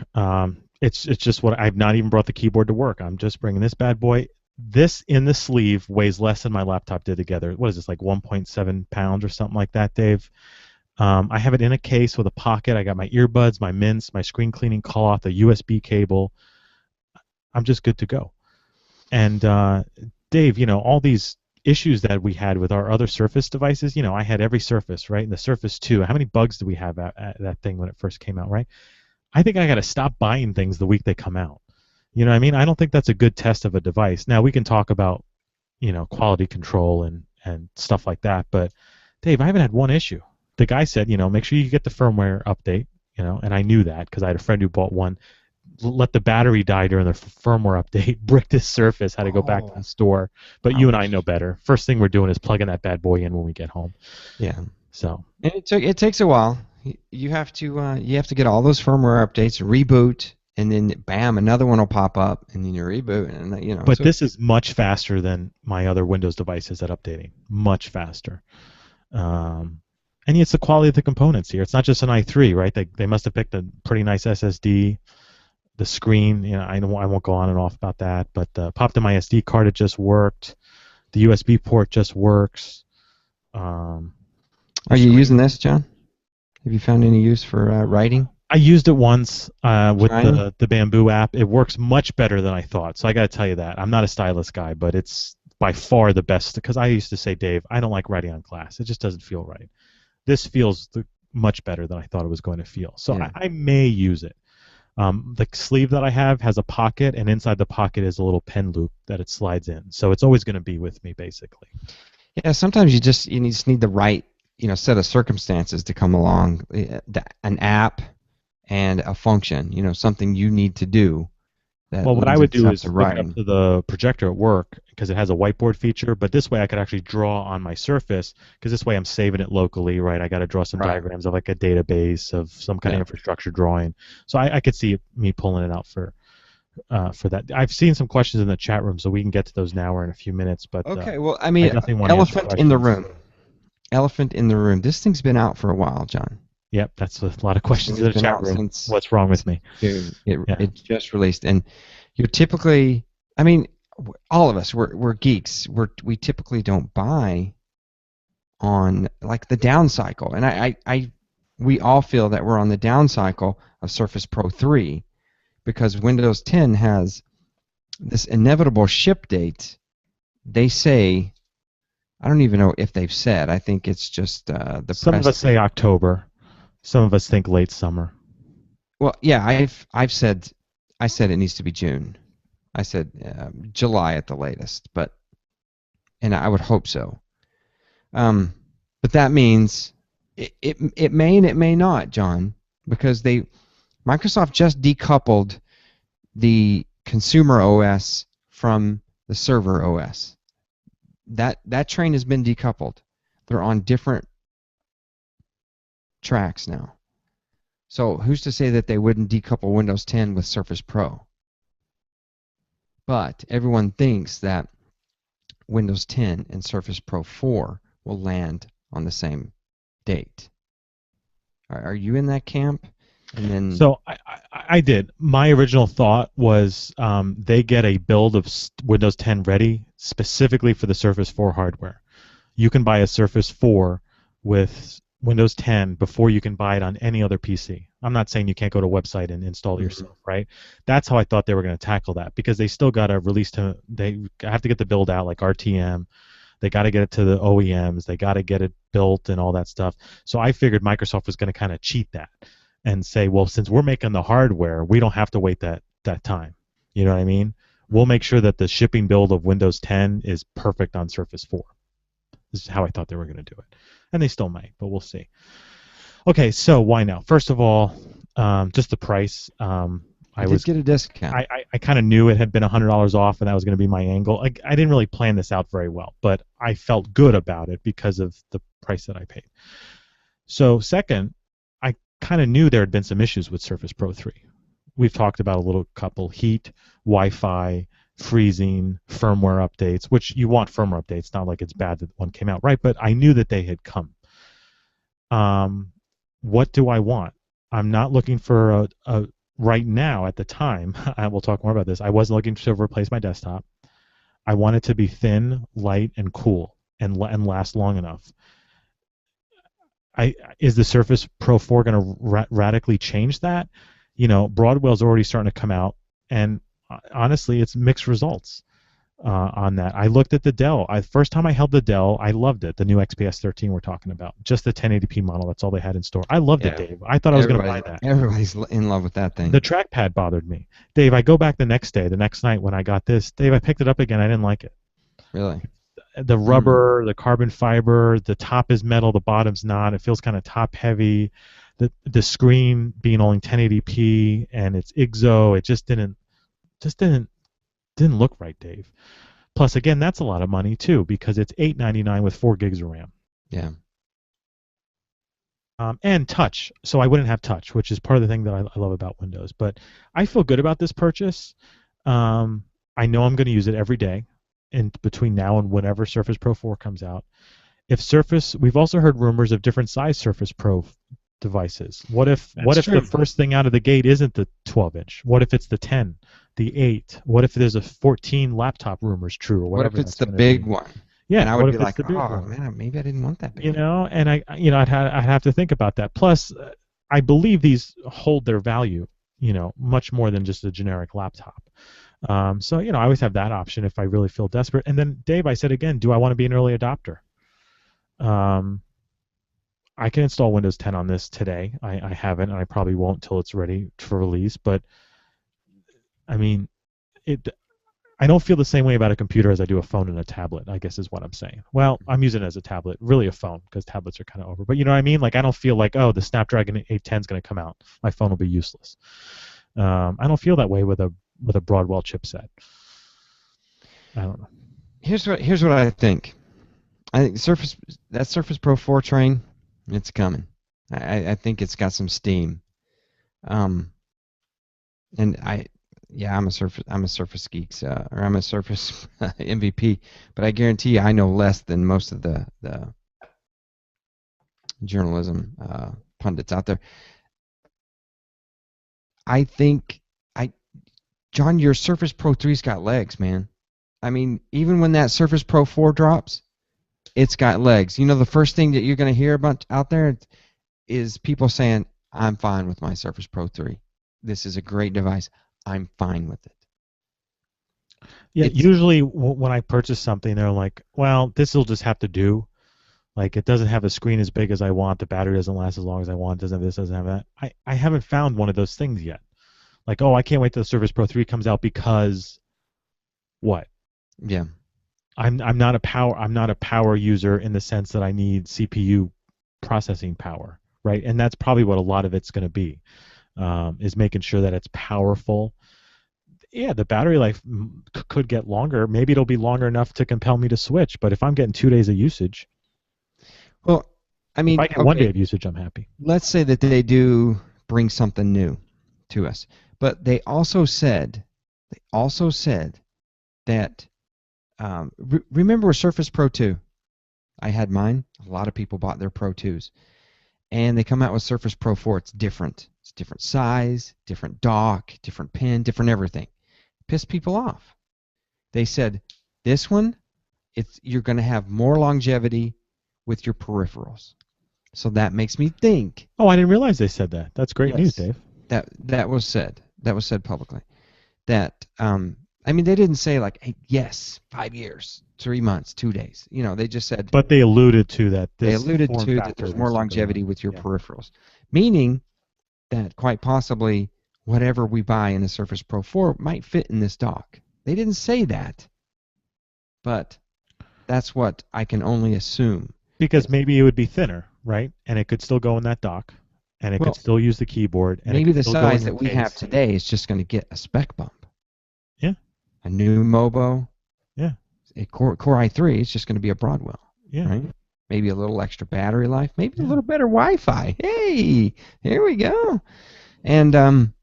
it's just what I've not even brought the keyboard to work. I'm just bringing this bad boy. This in the sleeve weighs less than my laptop did together. What is this, like 1.7 pounds or something like that, Dave? I have it in a case with a pocket. I got my earbuds, my mints, my screen cleaning cloth, a USB cable. I'm just good to go. And Dave, all these issues that we had with our other Surface devices, I had every Surface, right? And the Surface 2, how many bugs did we have at that thing when it first came out, right? I think I got to stop buying things the week they come out. You know what I mean? I don't think that's a good test of a device. Now, we can talk about, quality control and stuff like that, but Dave, I haven't had one issue. The guy said, make sure you get the firmware update, and I knew that because I had a friend who bought one. Let the battery die during the firmware update, bricked his Surface, had to go back to the store. But you and I know better. First thing we're doing is plugging that bad boy in when we get home. Yeah. So. And it takes a while. You have to get all those firmware updates, reboot, and then bam, another one will pop up, and then you reboot, and But this is much faster than my other Windows devices at updating. Much faster. And it's the quality of the components here. It's not just an i3, right? They must have picked a pretty nice SSD. The screen, I won't go on and off about that, but popped in my SD card, it just worked. The USB port just works. Are you using this, John? Have you found any use for writing? I used it once with the Bamboo app. It works much better than I thought. So I got to tell you that. I'm not a stylus guy, but it's by far the best. Because I used to say, Dave, I don't like writing on glass. It just doesn't feel right. This feels much better than I thought it was going to feel. So yeah. I may use it. The sleeve that I have has a pocket, and inside the pocket is a little pen loop that it slides in. So it's always going to be with me, basically. Yeah, sometimes you just need the right set of circumstances to come along. An app and a function, something you need to do. Well, what I would do is hook it up to the projector at work because it has a whiteboard feature, but this way I could actually draw on my Surface because this way I'm saving it locally, right? I got to draw some diagrams of like a database of some kind of infrastructure drawing. So I could see me pulling it out for that. I've seen some questions in the chat room, so we can get to those now or in a few minutes. But okay, well, I mean, elephant in the room. Elephant in the room. This thing's been out for a while, John. Yep, that's a lot of questions in the chat room. What's wrong with me? It just released, and you're typically, I mean, all of us, we're geeks. We typically don't buy on like the down cycle, and we all feel that we're on the down cycle of Surface Pro 3 because Windows 10 has this inevitable ship date. They say, I don't even know if they've said. I think it's just the some press. Of us say October. Some of us think late summer. Well, yeah, I said it needs to be June. I said July at the latest, and I would hope so. But that means it may and it may not, John, because Microsoft just decoupled the consumer OS from the server OS. That train has been decoupled. They're on different tracks now. So who's to say that they wouldn't decouple Windows 10 with Surface Pro? But everyone thinks that Windows 10 and Surface Pro 4 will land on the same date. Are you in that camp? And then So I did. My original thought was they get a build of Windows 10 ready specifically for the Surface 4 hardware. You can buy a Surface 4 with Windows 10 before you can buy it on any other PC. I'm not saying you can't go to a website and install it yourself, right? That's how I thought they were going to tackle that, because they still got to release to, they have to get the build out like RTM. They got to get it to the OEMs. They got to get it built and all that stuff. So I figured Microsoft was going to kind of cheat that and say, well, since we're making the hardware, we don't have to wait that time. You know what I mean? We'll make sure that the shipping build of Windows 10 is perfect on Surface 4. This is how I thought they were going to do it. And they still might, but we'll see. Okay, so why now? First of all, just the price. I did get a discount. I kind of knew it had been $100 off, and that was going to be my angle. I didn't really plan this out very well, but I felt good about it because of the price that I paid. So second, I kind of knew there had been some issues with Surface Pro 3. We've talked about a little couple: heat, Wi-Fi, freezing, firmware updates, which you want firmware updates. Not like it's bad that one came out right, but I knew that they had come. What do I want? I'm not looking for a right now at the time. I will talk more about this. I wasn't looking to replace my desktop. I want it to be thin, light, and cool, and last long enough. Is the Surface Pro 4 going to radically change that? You know, Broadwell's already starting to come out, and honestly, it's mixed results on that. I looked at the Dell. First time I held the Dell, I loved it. The new XPS 13 we're talking about. Just the 1080p model. That's all they had in store. I loved it, Dave. I thought I was going to buy that. Everybody's in love with that thing. The trackpad bothered me. Dave, I go back the next night when I got this. Dave, I picked it up again. I didn't like it. Really? The rubber, the carbon fiber, the top is metal, the bottom's not. It feels kind of top heavy. The screen being only 1080p and it's IGZO, it just didn't look right, Dave. Plus, again, that's a lot of money too, because it's $899 with 4 gigs of RAM. Yeah. And touch, so I wouldn't have touch, which is part of the thing that I love about Windows. But I feel good about this purchase. I know I'm going to use it every day in between now and whenever Surface Pro 4 comes out. We've also heard rumors of different size Surface Pro devices. What if the first thing out of the gate isn't the 12-inch? What if it's the 10, the 8? What if there's a 14 laptop rumors true, or whatever? What if it's the big one? Yeah, and I would be like, oh man, maybe I didn't want that big. You know, and I'd have to think about that. Plus, I believe these hold their value, you know, much more than just a generic laptop. So, you know, I always have that option if I really feel desperate. And then, Dave, I said again, do I want to be an early adopter? I can install Windows 10 on this today. I haven't, and I probably won't till it's ready for release. But I mean, I don't feel the same way about a computer as I do a phone and a tablet, I guess is what I'm saying. Well, I'm using it as a tablet, really a phone, because tablets are kind of over. But you know what I mean? Like, I don't feel like, oh, the Snapdragon 810 is going to come out. My phone will be useless. I don't feel that way with a Broadwell chipset. I don't know. Here's what I think. I think that Surface Pro 4 train, it's coming. I think it's got some steam. And I'm a Surface Geeks, or I'm a Surface MVP, but I guarantee you I know less than most of the journalism pundits out there. I think, John, your Surface Pro 3's got legs, man. I mean, even when that Surface Pro 4 drops, it's got legs. You know, the first thing that you're going to hear about out there is people saying, I'm fine with my Surface Pro 3. This is a great device. I'm fine with it. Yeah, usually when I purchase something, they're like, well, this will just have to do. Like, it doesn't have a screen as big as I want. The battery doesn't last as long as I want. Doesn't have this, doesn't have that. I haven't found one of those things yet. Like, oh, I can't wait till the Surface Pro 3 comes out because what? Yeah. I'm not a power user in the sense that I need CPU processing power, right? And that's probably what a lot of it's going to be, is making sure that it's powerful. Yeah, the battery life could get longer. Maybe it'll be longer enough to compel me to switch. But if I'm getting 2 days of usage, well, I mean, if I get 1 day of usage, I'm happy. Let's say that they do bring something new to us, but they also said that. Remember Surface Pro 2? I had mine. A lot of people bought their Pro 2s. And they come out with Surface Pro 4. It's different. It's different size, different dock, different pin, different everything. Pissed people off. They said, this one, you're going to have more longevity with your peripherals. So that makes me think. Oh, I didn't realize they said that. That's great news, Yes, Dave. that was said. That was said publicly. That I mean, they didn't say like, hey, yes, 5 years, 3 months, 2 days. You know, they just said. But they alluded to that. They This alluded form to that factor there's was more something longevity like, with your yeah. peripherals, meaning that quite possibly whatever we buy in the Surface Pro 4 might fit in this dock. They didn't say that, but that's what I can only assume. Because maybe it would be thinner, right? And it could still go in that dock, and it could still use the keyboard, and it Maybe could the still go in size your that we case. have today is just going to get a spec bump. Yeah. A new Mobo. Yeah. A Core i3 is just going to be a Broadwell. Yeah. Right? Maybe a little extra battery life. Maybe Yeah. a little better Wi-Fi. Hey, here we go. And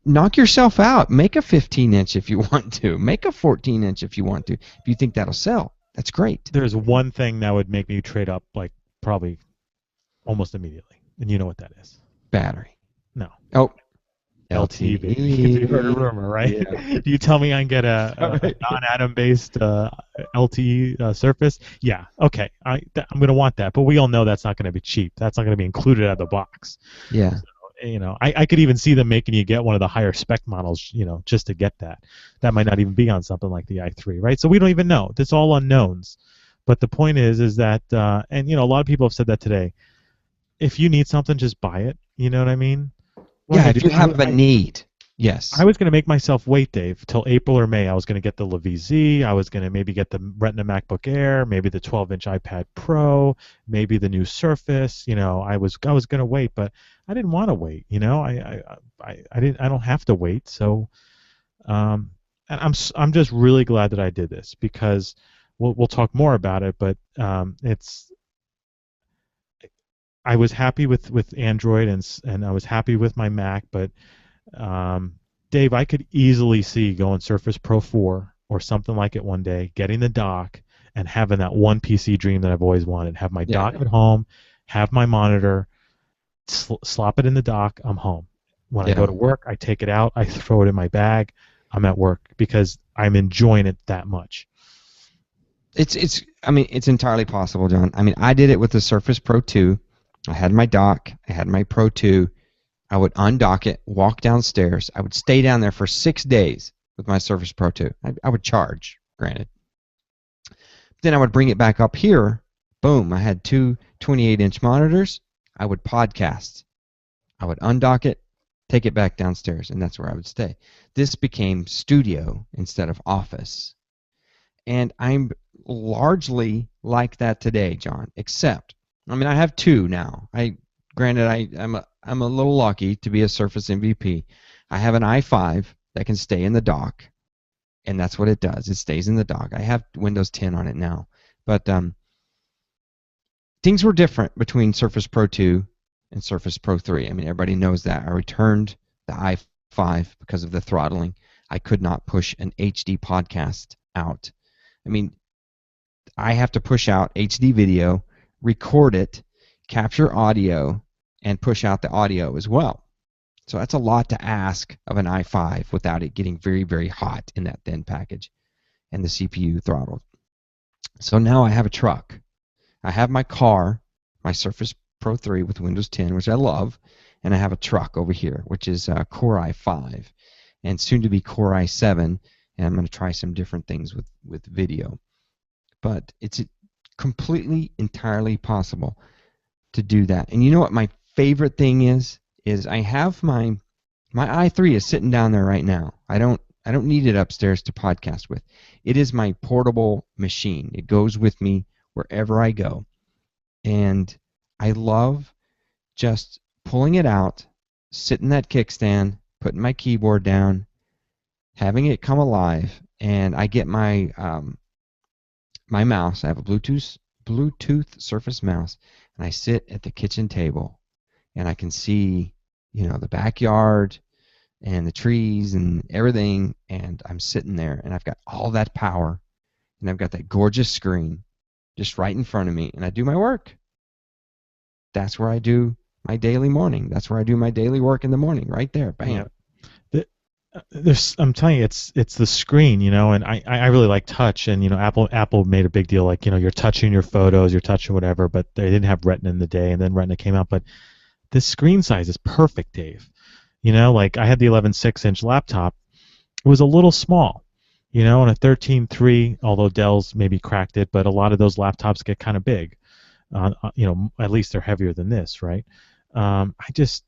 knock yourself out. Make a 15-inch if you want to. Make a 14-inch if you want to. If you think that'll sell, that's great. There's one thing that would make me trade up, like probably almost immediately, and you know what that is? Battery. No. Oh, LTE, baby. You heard a rumor, right? Yeah. You tell me I can get a non-atom-based LTE Surface? Yeah, okay. I'm going to want that, but we all know that's not going to be cheap. That's not going to be included out of the box. Yeah. So, you know, I could even see them making you get one of the higher spec models, you know, just to get that. That might not even be on something like the i3, right? So we don't even know. It's all unknowns. But the point is that, and you know, a lot of people have said that today. If you need something, just buy it. You know what I mean? Yeah, if you have a need, yes. I was going to make myself wait, Dave, till April or May. I was going to get the LaVie. I was going to maybe get the Retina MacBook Air, maybe the 12-inch iPad Pro, maybe the new Surface. You know, I was going to wait, but I didn't want to wait. You know, I don't have to wait. So, and I'm just really glad that I did this because we'll talk more about it. But I was happy with Android and I was happy with my Mac, but Dave, I could easily see going Surface Pro 4 or something like it one day, getting the dock and having that one PC dream that I've always wanted. Have my dock at home, have my monitor, slop it in the dock, I'm home. When I go to work, I take it out, I throw it in my bag, I'm at work because I'm enjoying it that much. I mean, it's entirely possible, John. I mean, I did it with the Surface Pro 2. I had my dock, I had my Pro 2. I would undock it, walk downstairs. I would stay down there for 6 days with my Surface Pro 2. I would charge, granted. Then I would bring it back up here. Boom, I had two 28-inch monitors. I would podcast. I would undock it, take it back downstairs, and that's where I would stay. This became studio instead of office. And I'm largely like that today, John, except, I mean, I have two now. Granted, I'm a little lucky to be a Surface MVP. I have an i5 that can stay in the dock, and that's what it does. It stays in the dock. I have Windows 10 on it now. But things were different between Surface Pro 2 and Surface Pro 3. I mean, everybody knows that. I returned the i5 because of the throttling. I could not push an HD podcast out. I mean, I have to push out HD video, record it, capture audio, and push out the audio as well. So that's a lot to ask of an i5 without it getting very, very hot in that thin package and the CPU throttled. So now I have a truck. I have my car, my Surface Pro 3 with Windows 10, which I love, and I have a truck over here, which is Core i5 and soon to be Core i7, and I'm going to try some different things with video. But it's completely, entirely possible to do that. And you know what my favorite thing is I have my i3 is sitting down there right now. I don't need it upstairs to podcast with. It is my portable machine. It goes with me wherever I go. And I love just pulling it out, sitting that kickstand, putting my keyboard down, having it come alive, and I get my my mouse. I have a Bluetooth Surface mouse, and I sit at the kitchen table, and I can see, you know, the backyard and the trees and everything, and I'm sitting there, and I've got all that power, and I've got that gorgeous screen just right in front of me, and I do my work. That's where I do my daily morning. That's where I do my daily work in the morning, right there. Bam. Yeah. I'm telling you, it's the screen, and I really like touch, and Apple made a big deal, like, you're touching your photos, you're touching whatever, but they didn't have Retina in the day, and then Retina came out. But this screen size is perfect, Dave. Like I had the 11.6-inch laptop. It was a little small, and a 13.3, although Dell's maybe cracked it, but a lot of those laptops get kind of big. At least they're heavier than this, right? I just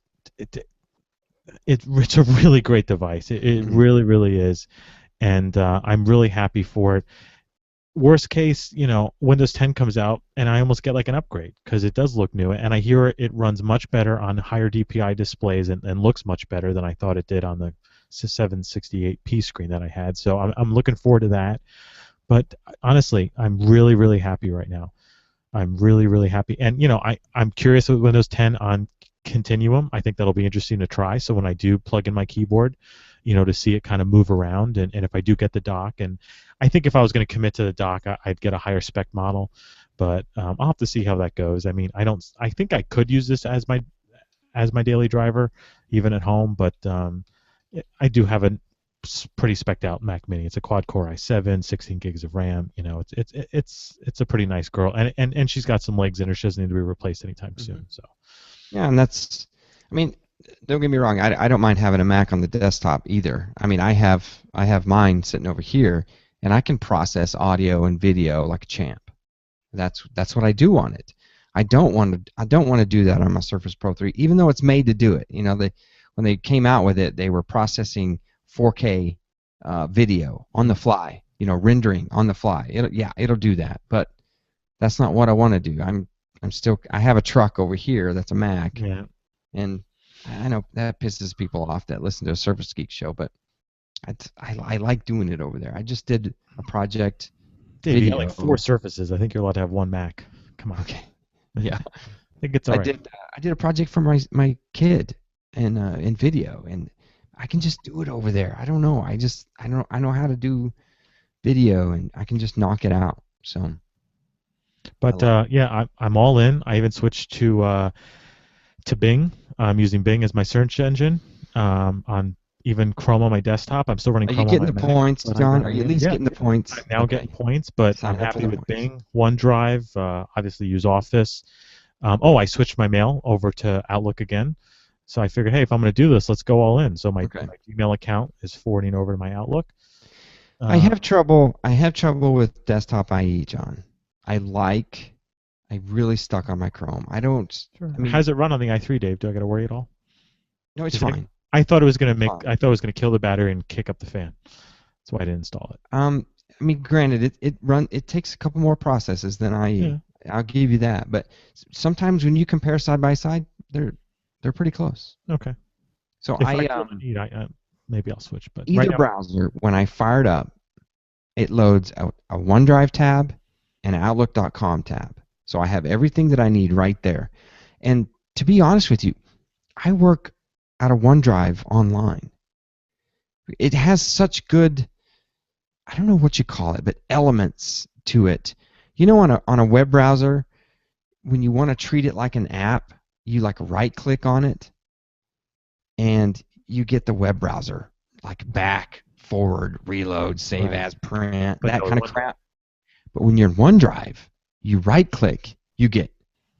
it's a really great device. It really, really is, and I'm really happy for it. Worst case, Windows 10 comes out, and I almost get like an upgrade because it does look new, and I hear it runs much better on higher DPI displays and looks much better than I thought it did on the 768p screen that I had. So I'm looking forward to that. But honestly, I'm really, really happy right now. I'm really, really happy, and I'm curious with Windows 10 on Continuum. I think that'll be interesting to try. So when I do plug in my keyboard, to see it kind of move around, and if I do get the dock, and I think if I was going to commit to the dock, I'd get a higher spec model, but I'll have to see how that goes. I mean, I think I could use this as my daily driver, even at home, but I do have a pretty spec'd out Mac Mini. It's a quad-core i7, 16 gigs of RAM. It's a pretty nice girl, and she's got some legs in her. She doesn't need to be replaced anytime soon. So. Yeah, and I mean, don't get me wrong. I don't mind having a Mac on the desktop either. I mean, I have mine sitting over here, and I can process audio and video like a champ. That's what I do on it. I don't want to do that on my Surface Pro 3, even though it's made to do it. When they came out with it, they were processing 4K video on the fly. Rendering on the fly. It'll do that, but that's not what I want to do. I have a truck over here that's a Mac, and I know that pisses people off that listen to a Surface Geeks show, but I like doing it over there. I just did a project. Dave, you got like 4 Surfaces. I think you're allowed to have 1 Mac. Come on. Okay. Yeah. I think it's all right. I did a project for my kid in video, and I can just do it over there. I don't know. I know how to do video, and I can just knock it out. So. But I'm all in. I even switched to Bing. I'm using Bing as my search engine on even Chrome on my desktop. I'm still running Chrome on my Mac. Are you getting the points, John? Are you at least getting the points? I'm now getting points, but I'm happy with Bing. OneDrive, obviously use Office. I switched my mail over to Outlook again. So I figured, hey, if I'm going to do this, let's go all in. So my Gmail account is forwarding over to my Outlook. I have trouble with desktop IE, John. I really stuck on my Chrome. I don't. Sure. I mean, how does it run on the i3, Dave? Do I got to worry at all? No, it's fine. I thought it was going to kill the battery and kick up the fan. That's why I didn't install it. I mean, granted, it takes a couple more processes than IE. Yeah. I'll give you that. But sometimes when you compare side by side, they're pretty close. Okay. So maybe I'll switch. But either browser, when I fire it up, it loads a OneDrive tab and an Outlook.com tab. So I have everything that I need right there. And to be honest with you, I work out of OneDrive online. It has such good, I don't know what you call it, but elements to it. On a web browser, when you want to treat it like an app, you like right-click on it, and you get the web browser, like back, forward, reload, save as, print, that kind of crap. But when you're in OneDrive, you right-click, you get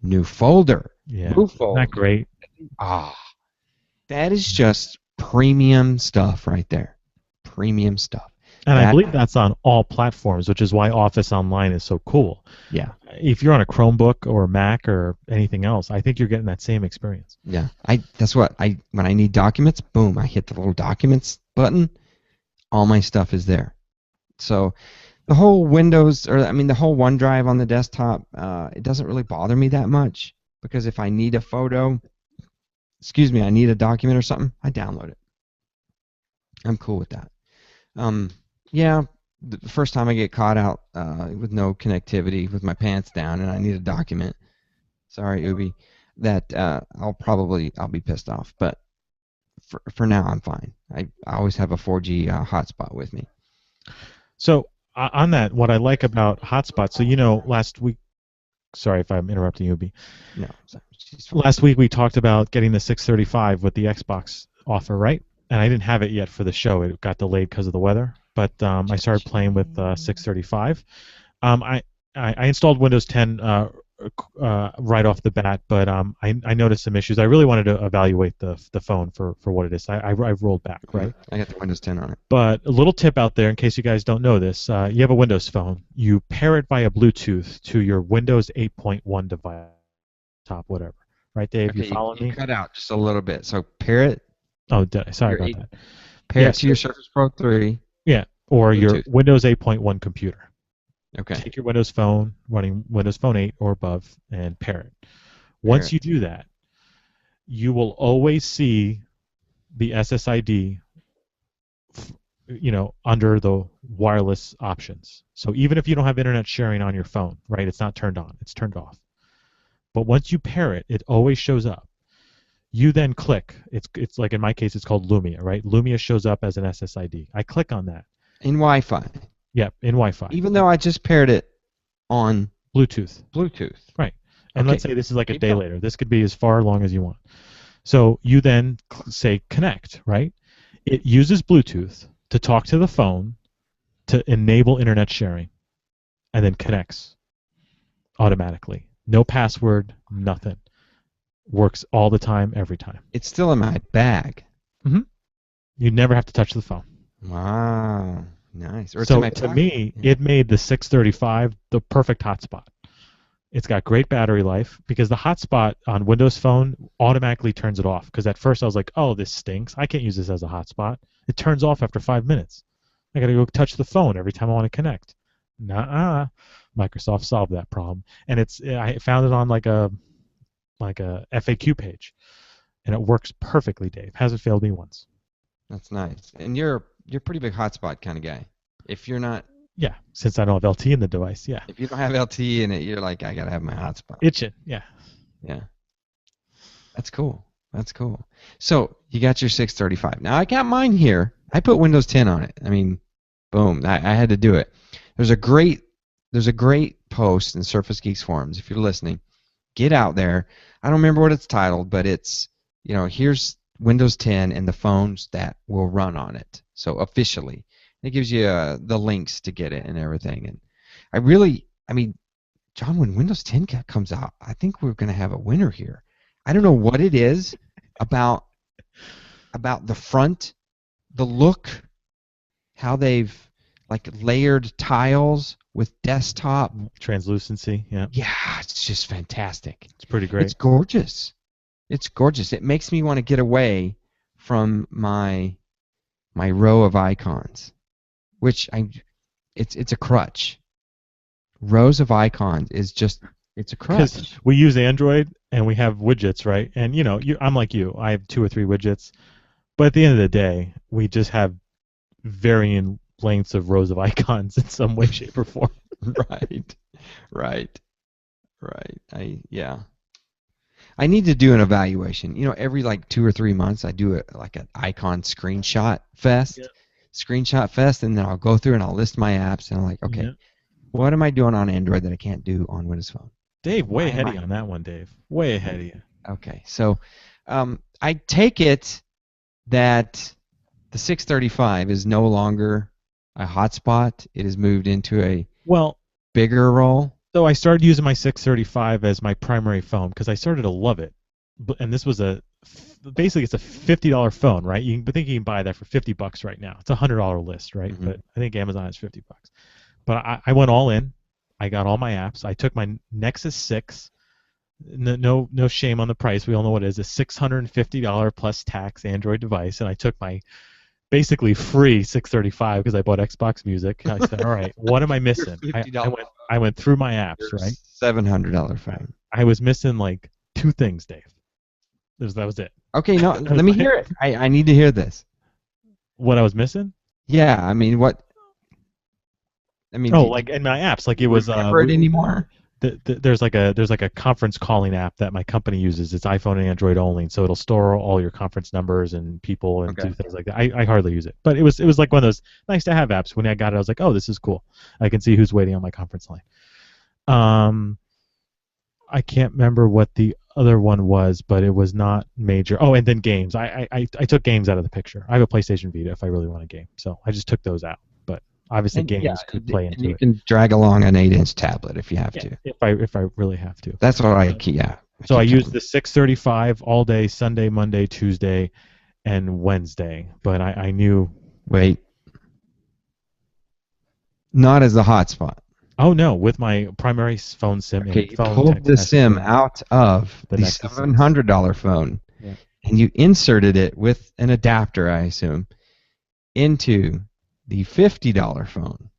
new folder. Yeah, new folder. Isn't that great? That is just premium stuff right there. Premium stuff. And I believe that's on all platforms, which is why Office Online is so cool. Yeah. If you're on a Chromebook or a Mac or anything else, I think you're getting that same experience. Yeah. When I need documents, boom, I hit the little documents button. All my stuff is there. So the whole the whole OneDrive on the desktop, it doesn't really bother me that much, because if I need a photo, I need a document or something, I download it. I'm cool with that. The first time I get caught out with no connectivity with my pants down and I need a document, sorry, Ubi, that I'll be pissed off. But for now, I'm fine. I always have a 4G hotspot with me. So on that, what I like about hotspots, so last week Sorry if I'm interrupting you, B. No, she's fine. Last week we talked about getting the 635 with the Xbox offer, right? And I didn't have it yet for the show. It got delayed because of the weather. But I started playing with 635. I installed Windows 10 right off the bat, but I noticed some issues. I really wanted to evaluate the phone for what it is. I rolled back, right? I got the Windows 10 on it. But a little tip out there, in case you guys don't know this, you have a Windows phone. You pair it via Bluetooth to your Windows 8.1 device, top whatever. Right, Dave? Okay, you following me? You cut out just a little bit. So pair it. Oh, sorry about that. Pair it to your Surface Pro 3. Yeah, or Bluetooth. your Windows 8.1 computer. Okay. Take your Windows Phone running Windows Phone 8 or above and pair it. Once you do that, you will always see the SSID, under the wireless options. So even if you don't have internet sharing on your phone, right, it's not turned on, it's turned off. But once you pair it, it always shows up. You then click. It's like in my case, it's called Lumia, right? Lumia shows up as an SSID. I click on that. In Wi-Fi. Yep, in Wi-Fi. Even though I just paired it on Bluetooth. Right. And let's say this is like a day later. This could be as far along as you want. So you then say connect, right? It uses Bluetooth to talk to the phone to enable internet sharing and then connects automatically. No password, nothing. Works all the time, every time. It's still in my bag. Mm-hmm. You never have to touch the phone. Wow. Nice. Or so to me, it made the 635 the perfect hotspot. It's got great battery life because the hotspot on Windows Phone automatically turns it off. Because at first I was like, oh, this stinks. I can't use this as a hotspot. It turns off after 5 minutes. I got to go touch the phone every time I want to connect. Nuh-uh. Microsoft solved that problem. And I found it on like a FAQ page. And it works perfectly, Dave. Hasn't failed me once. That's nice. And you're a pretty big hotspot kind of guy. If you're not... Yeah, since I don't have LTE in the device, yeah. If you don't have LTE in it, you're like, I got to have my hotspot. Itching, yeah. Yeah. That's cool. So you got your 635. Now I got mine here. I put Windows 10 on it. I mean, boom. I had to do it. There's a great post in Surface Geeks forums. If you're listening, get out there. I don't remember what it's titled, but it's, here's Windows 10 and the phones that will run on it. So officially. It gives you the links to get it and everything. And John, when Windows 10 comes out, I think we're going to have a winner here. I don't know what it is about the front, the look, how they've like layered tiles with desktop translucency. Yeah. Yeah, it's just fantastic. It's pretty great. It's gorgeous. It makes me want to get away from my row of icons. Which it's a crutch. Rows of icons it's a crutch. Because we use Android and we have widgets, right? And I'm like you. I have 2 or 3 widgets, but at the end of the day, we just have varying lengths of rows of icons in some way, shape, or form. Right. I need to do an evaluation. Every like 2 or 3 months, I do like an icon screenshot fest. Yeah. Screenshot fest, and then I'll go through and I'll list my apps, and I'm like, okay, what am I doing on Android that I can't do on Windows Phone? Dave, way ahead of you on that one, Dave. Way ahead of you. Okay, so I take it that the 635 is no longer a hotspot. It has moved into a bigger role. So I started using my 635 as my primary phone because I started to love it, and this was basically it's a $50 phone, right? I think you can buy that for $50 right now. It's a $100 list, right? Mm-hmm. But I think Amazon is $50. But I went all in. I got all my apps. I took my Nexus 6. No shame on the price. We all know what it is. A $650 plus tax Android device, and I took my basically free 635 because I bought Xbox Music. I said, all right, what am I missing? I went through my apps, right? $700 phone. I was missing like 2 things, Dave. That was it. Okay, no, let me hear it. I need to hear this. What I was missing? Yeah, I mean, what? Like in my apps, like it was. Remember it anymore? There's like a conference calling app that my company uses. It's iPhone and Android only, so it'll store all your conference numbers and people and do things like that. I hardly use it, but it was like one of those nice to have apps. When I got it, I was like, oh, this is cool. I can see who's waiting on my conference line. I can't remember what the other one was, but it was not major. Oh, and then games. I took games out of the picture. I have a PlayStation Vita if I really want a game, so I just took those out. But obviously, And yeah, games could play and into you it. can drag along an 8-inch tablet if you have Yeah, to. if I really have to. That's what I So I keep used telling the 635 all day, Sunday, Monday, Tuesday, and Wednesday. But I knew. Wait, not as a hotspot. Oh no, with my primary phone SIM Okay, and you phone pulled text the SIM messaging, out of the the Nexus 6. $700 phone, Yeah. and you inserted it with an adapter, I assume, into the $50 phone.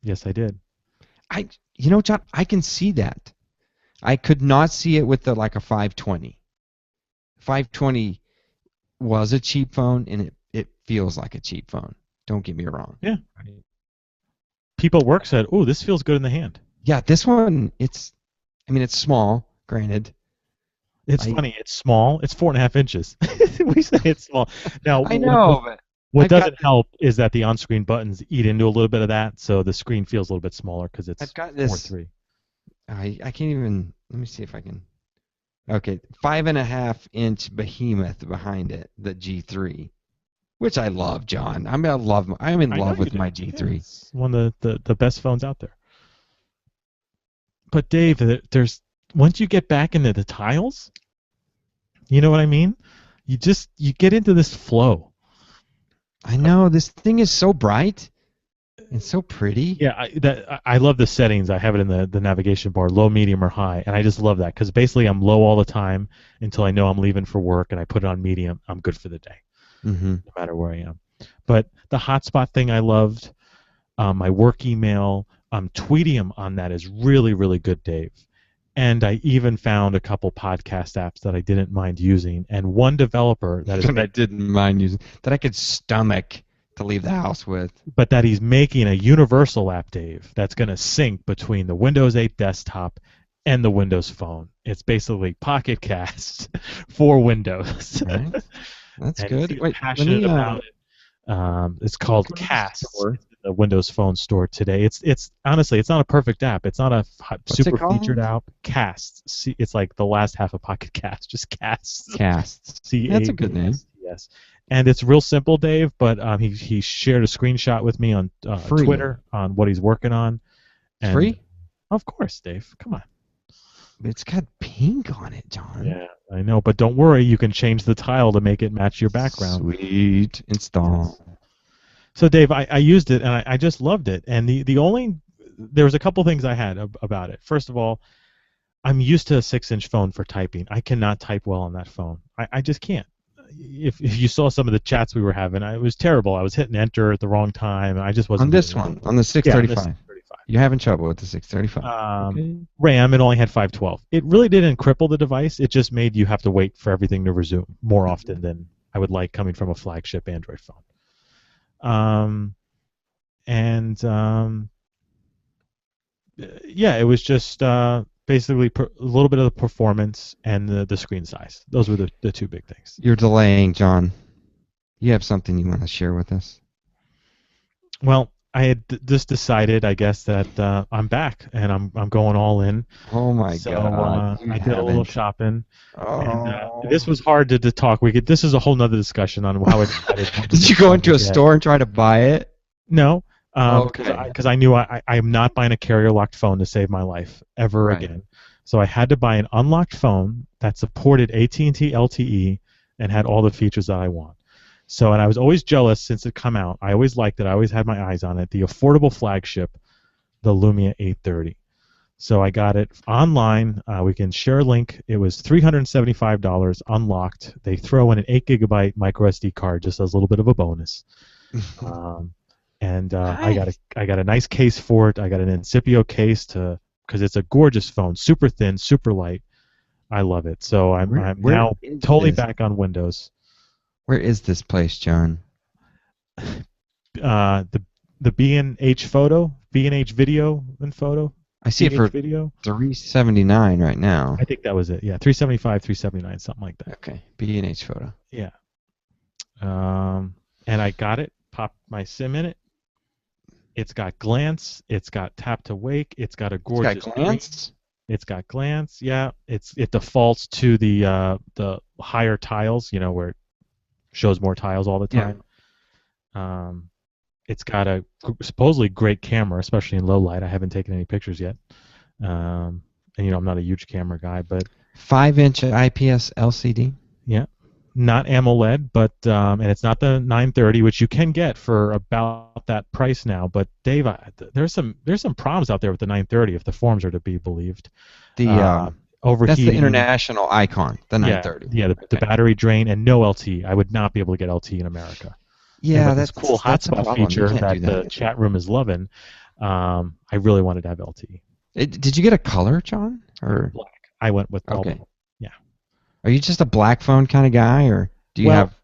Yes, I did. John, I can see that. I could not see it with a 520. 520 was a cheap phone, and it feels like a cheap phone. Don't get me wrong. Yeah. People at work said, "Oh, this feels good in the hand." Yeah, this one, it's small, granted. It's funny. It's small. It's 4.5 inches. We say it's small. Now, I know, but what I've got doesn't help is that the on-screen buttons eat into a little bit of that, so the screen feels a little bit smaller because it's I've got this. 4.3. I can't even. Let me see if I can. Okay, 5.5-inch behemoth behind it, the G3, which I love, John. I'm in love with my G3. Yeah, it's one of the best phones out there. But Dave, there's once you get back into the tiles, you know what I mean? You get into this flow. I know this thing is so bright and so pretty. Yeah, I love the settings. I have it in the navigation bar, low, medium, or high, and I just love that because basically I'm low all the time until I know I'm leaving for work, and I put it on medium. I'm good for the day, no matter where I am. But the hotspot thing I loved, my work email, Tweetium on that is really, really good, Dave. And I even found a couple podcast apps that I didn't mind using, and one developer that I didn't mind using that I could stomach to leave the house with. But that he's making a universal app, Dave, that's going to sync between the Windows 8 desktop and the Windows Phone. It's basically Pocket Cast for Windows. Right. That's and good. He's Wait, passionate about it. It's called Cast. The Windows Phone store today. It's honestly, it's not a perfect app. It's not a super featured app. Cast. It's like the last half of Pocket Cast. Just Cast. That's a good name. Yes. And it's real simple, Dave. But he shared a screenshot with me on Twitter on what he's working on. And free? Of course, Dave. Come on. It's got pink on it, John. Yeah, I know. But don't worry. You can change the tile to make it match your background. Sweet. Install. Yes. So Dave, I used it and I just loved it. And there was a couple things I had about it. First of all, I'm used to a 6-inch phone for typing. I cannot type well on that phone. I just can't. If you saw some of the chats we were having, it was terrible. I was hitting enter at the wrong time. I just wasn't. On this one, on the 635. Yeah, You're having trouble with the 635. Okay. RAM, it only had 512. It really didn't cripple the device. It just made you have to wait for everything to resume more often than I would like coming from a flagship Android phone. Yeah, it was just basically a little bit of the performance and the screen size. Those were the two big things. You're delaying, John. You have something you want to share with us? Well, I had just decided, I guess, that I'm back and I'm going all in. Oh my God! I did a little shopping. Oh. And, this was hard to talk. This is a whole nother discussion on how it. Did you go into a store and try to buy it? No, okay. Because I knew I am not buying a carrier locked phone to save my life ever again. So I had to buy an unlocked phone that supported AT&T LTE and had all the features that I want. So, and I was always jealous since it come out. I always liked it. I always had my eyes on it. The affordable flagship, the Lumia 830. So I got it online. We can share a link. It was $375 unlocked. They throw in an 8 gigabyte micro SD card just as a little bit of a bonus. Nice. I got a nice case for it. I got an Incipio case because it's a gorgeous phone, super thin, super light. I love it. So I'm now totally back on Windows. Where is this place, John? The B&H photo, B&H video and photo. I see it for video. $379 right now. I think that was it. Yeah, $375, $379, something like that. Okay, B&H photo. Yeah. And I got it. Popped my SIM in it. It's got glance. It's got tap to wake. It's got a gorgeous. It's got glance. It's got glance. Yeah, it defaults to the higher tiles. Where it shows more tiles all the Yeah. time. It's got a supposedly great camera, especially in low light. I haven't taken any pictures yet. And I'm not a huge camera guy, but 5-inch IPS LCD. yeah, not AMOLED, but and it's not the 930, which you can get for about that price now. But Dave, there's some problems out there with the 930 if the forums are to be believed. The Overheating. That's the international icon, the 930. Yeah, the battery drain and no LTE. I would not be able to get LTE in America. Yeah, that's that's cool that's a hotspot problem. feature You can't do that the that. chat room is loving. I really wanted to have LTE. Did you get a color, John? Or Black. I went with all okay. black. Yeah. Are you just a black phone kind of guy, or do you have?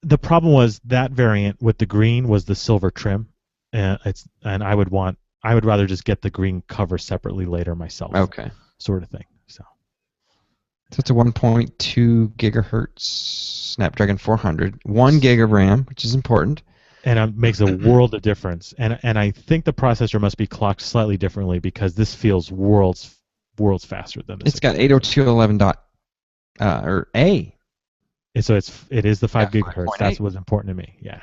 The problem was that variant with the green was the silver trim, and I would rather just get the green cover separately later myself. Okay. Sort of thing. So it's a 1.2 gigahertz Snapdragon 400, 1 gig of RAM, which is important. And it makes a world of difference. And I think the processor must be clocked slightly differently because this feels worlds faster than this. It's got 802.11 or A. And so it is the 5 gigahertz. 5.8. That's what's important to me. Yeah.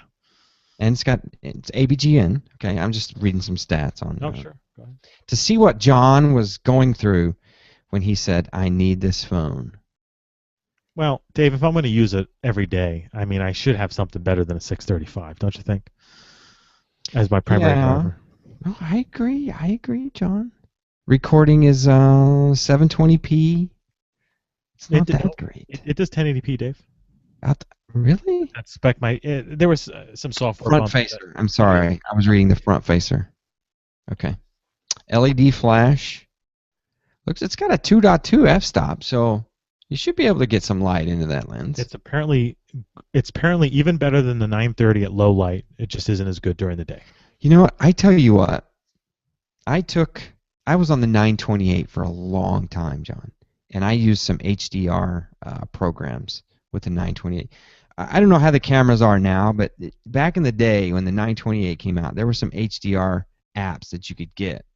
And it's ABGN. Okay, I'm just reading some stats on. Oh, sure. Go ahead. To see what John was going through when he said, "I need this phone." Well, Dave, if I'm going to use it every day, I mean, I should have something better than a 635, don't you think? As my primary driver. Oh, I agree, John. Recording is 720p. It's not that great. It does 1080p, Dave. Really? That's spec. There was some software. Front facer. I'm sorry, I was reading the front facer. Okay. LED flash. Looks, it's got a 2.2 f-stop, so you should be able to get some light into that lens. It's apparently even better than the 930 at low light. It just isn't as good during the day. You know what? I tell you what. I was on the 928 for a long time, John, and I used some HDR programs with the 928. I don't know how the cameras are now, but back in the day when the 928 came out, there were some HDR apps that you could get,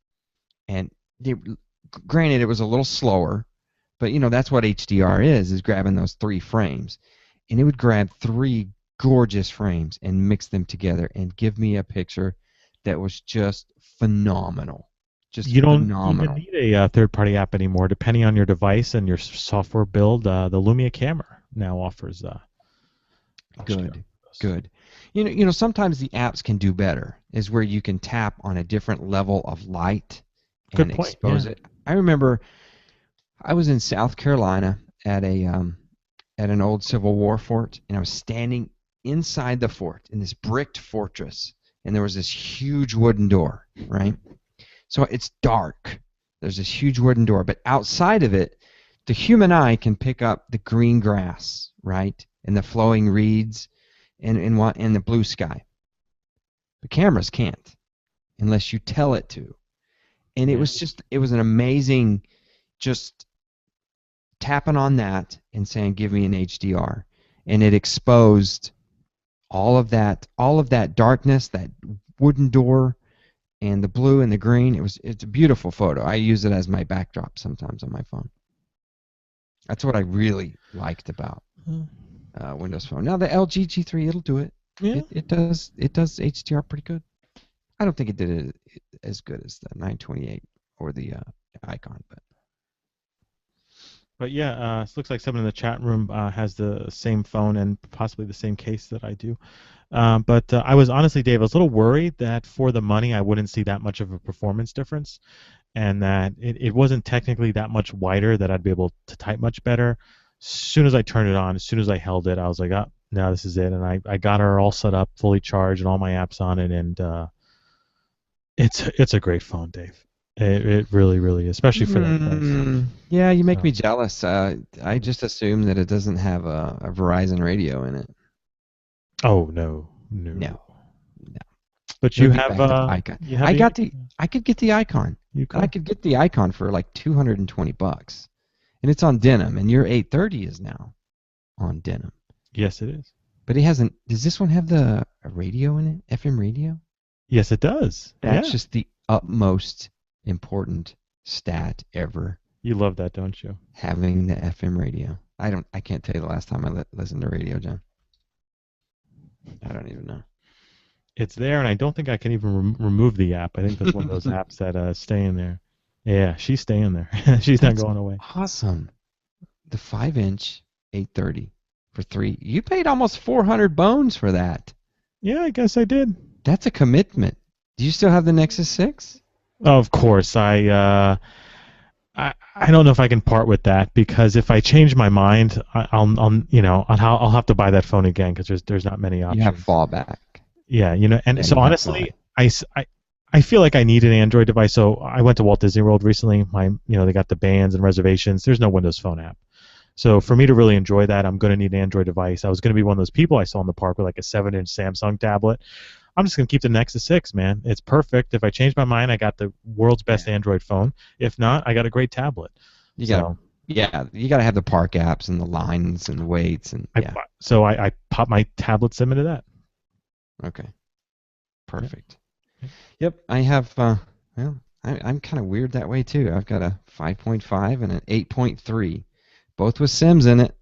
and granted, it was a little slower, but that's what HDR is grabbing those 3 frames, and it would grab 3 gorgeous frames and mix them together and give me a picture that was just phenomenal. You don't even need a third-party app anymore. Depending on your device and your software build, the Lumia camera now offers. Good. Sometimes the apps can do better. Is where you can tap on a different level of light and expose it. I remember I was in South Carolina at an old Civil War fort, and I was standing inside the fort in this bricked fortress, and there was this huge wooden door, right? So it's dark. There's this huge wooden door, but outside of it, the human eye can pick up the green grass, right, and the flowing reeds, and the blue sky. The cameras can't, unless you tell it to. And it was an amazing, just tapping on that and saying, "Give me an HDR," and it exposed all of that darkness, that wooden door, and the blue and the green. It's a beautiful photo. I use it as my backdrop sometimes on my phone. That's what I really liked about Windows Phone. Now the LG G3, it'll do it. Yeah. It does HDR pretty good. I don't think it did it as good as the 928 or the Icon, but yeah, it looks like someone in the chat room has the same phone and possibly the same case that I do. But I was honestly, Dave, I was a little worried that for the money I wouldn't see that much of a performance difference, and that it wasn't technically that much wider that I'd be able to type much better. As soon as I turned it on, as soon as I held it, I was like, oh, now this is it. And I got her all set up, fully charged, and all my apps on it, and it's a great phone, Dave. It really, really, especially for that price. Yeah, you make me jealous. I just assume that it doesn't have a Verizon radio in it. Oh no. But you have Icon. I could get the Icon. I could get the Icon for like $220, and it's on Denim, and your 830 is now on Denim. Yes, it is. But it hasn't. Does this one have a radio in it? FM radio? Yes, it does. That's just the utmost important stat ever You love that, don't you? Having the FM radio. I can't tell you the last time I listened to radio, John. I don't even know. It's there, and I don't think I can even remove the app. I think that's one of those apps that stay in there. Yeah, she's staying there. She's not going away. Awesome. The 5-inch 830 for $3. You paid almost 400 bones for that. Yeah, I guess I did. That's a commitment. Do you still have the Nexus 6? Oh, of course. I don't know if I can part with that, because if I change my mind, I'll have to buy that phone again, because there's not many options. You have fallback. Yeah, and Yeah, so you have honestly, I feel like I need an Android device. So I went to Walt Disney World recently. They got the bands and reservations. There's no Windows Phone app. So for me to really enjoy that, I'm going to need an Android device. I was going to be one of those people I saw in the park with like a 7-inch Samsung tablet. I'm just going to keep the Nexus 6, man. It's perfect. If I change my mind, I got the world's best Android phone. If not, I got a great tablet. You got to have the park apps and the lines and the weights and So I pop my tablet SIM into that. Okay. Perfect. Yep, I have. I'm kind of weird that way too. I've got a 5.5 and an 8.3, both with Sims in it.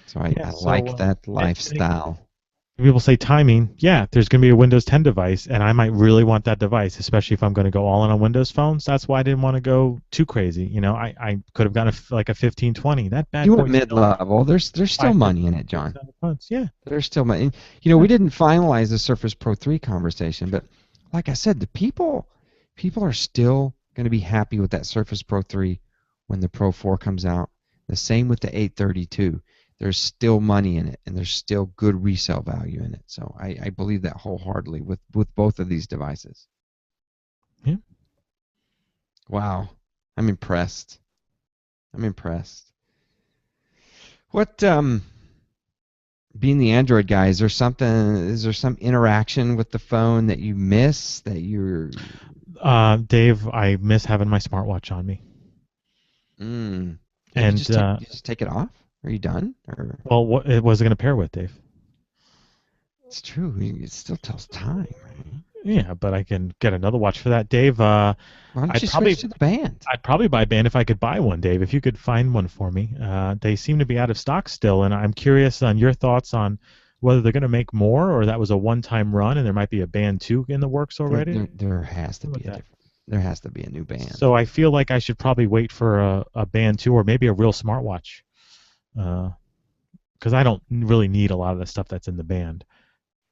So I like that lifestyle. People say timing. Yeah, there's going to be a Windows 10 device, and I might really want that device, especially if I'm going to go all in on Windows phones. That's why I didn't want to go too crazy. I could have gotten a 1520. That bad. You went mid-level. There's still money in it, John. Yeah. There's still money. We didn't finalize the Surface Pro 3 conversation, but like I said, the people are still going to be happy with that Surface Pro 3 when the Pro 4 comes out. The same with the 832. There's still money in it, and there's still good resale value in it. So I believe that wholeheartedly with both of these devices. Yeah. Wow. I'm impressed. What, being the Android guy, is there some interaction with the phone that you miss, that you're... Dave, I miss having my smartwatch on me. And you just take it off? Are you done? Or? Well, what was it going to pair with, Dave? It's true. It still tells time, right? Yeah, but I can get another watch for that, Dave. Why don't you switch to the Band? I'd probably buy a Band if I could buy one, Dave. If you could find one for me. They seem to be out of stock still, and I'm curious on your thoughts on whether they're going to make more, or that was a one-time run, and there might be a Band 2 in the works already. There has to be There has to be a new Band. So I feel like I should probably wait for a Band 2 or maybe a real smartwatch. Because I don't really need a lot of the stuff that's in the Band.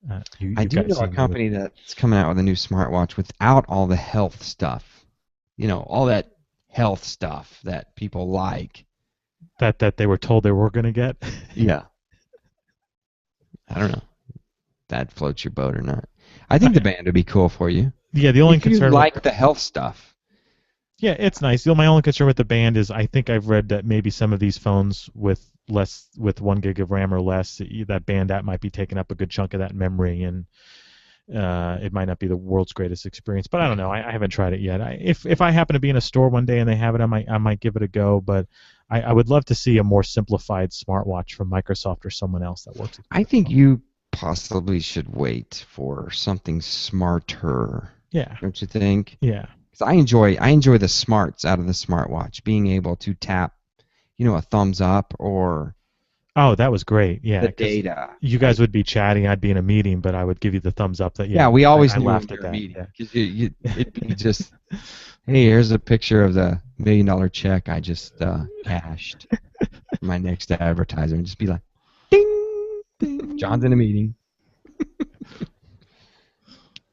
I do know a company that's coming out with a new smartwatch without all the health stuff. All that health stuff that people like. That they were told they were going to get? Yeah. I don't know if that floats your boat or not. I think the Band would be cool for you. Yeah, the only concern... you like the health stuff. Yeah, it's nice. My only concern with the Band is I think I've read that maybe some of these phones with 1 gig of RAM or less, that Band app might be taking up a good chunk of that memory, and it might not be the world's greatest experience. But I don't know. I haven't tried it yet. If I happen to be in a store one day and they have it, I might give it a go. But I would love to see a more simplified smartwatch from Microsoft or someone else that works. I think you possibly should wait for something smarter. Yeah. Don't you think? Yeah. I enjoy the smarts out of the smartwatch, being able to tap, a thumbs up or... Oh, that was great. Yeah. The data. You guys would be chatting, I'd be in a meeting, but I would give you the thumbs up. Yeah, we always I knew laughed at at that. Meeting, it'd be just, hey, here's a picture of the $1 million check I just cashed for my next advertiser, and just be like, ding, ding. John's in a meeting.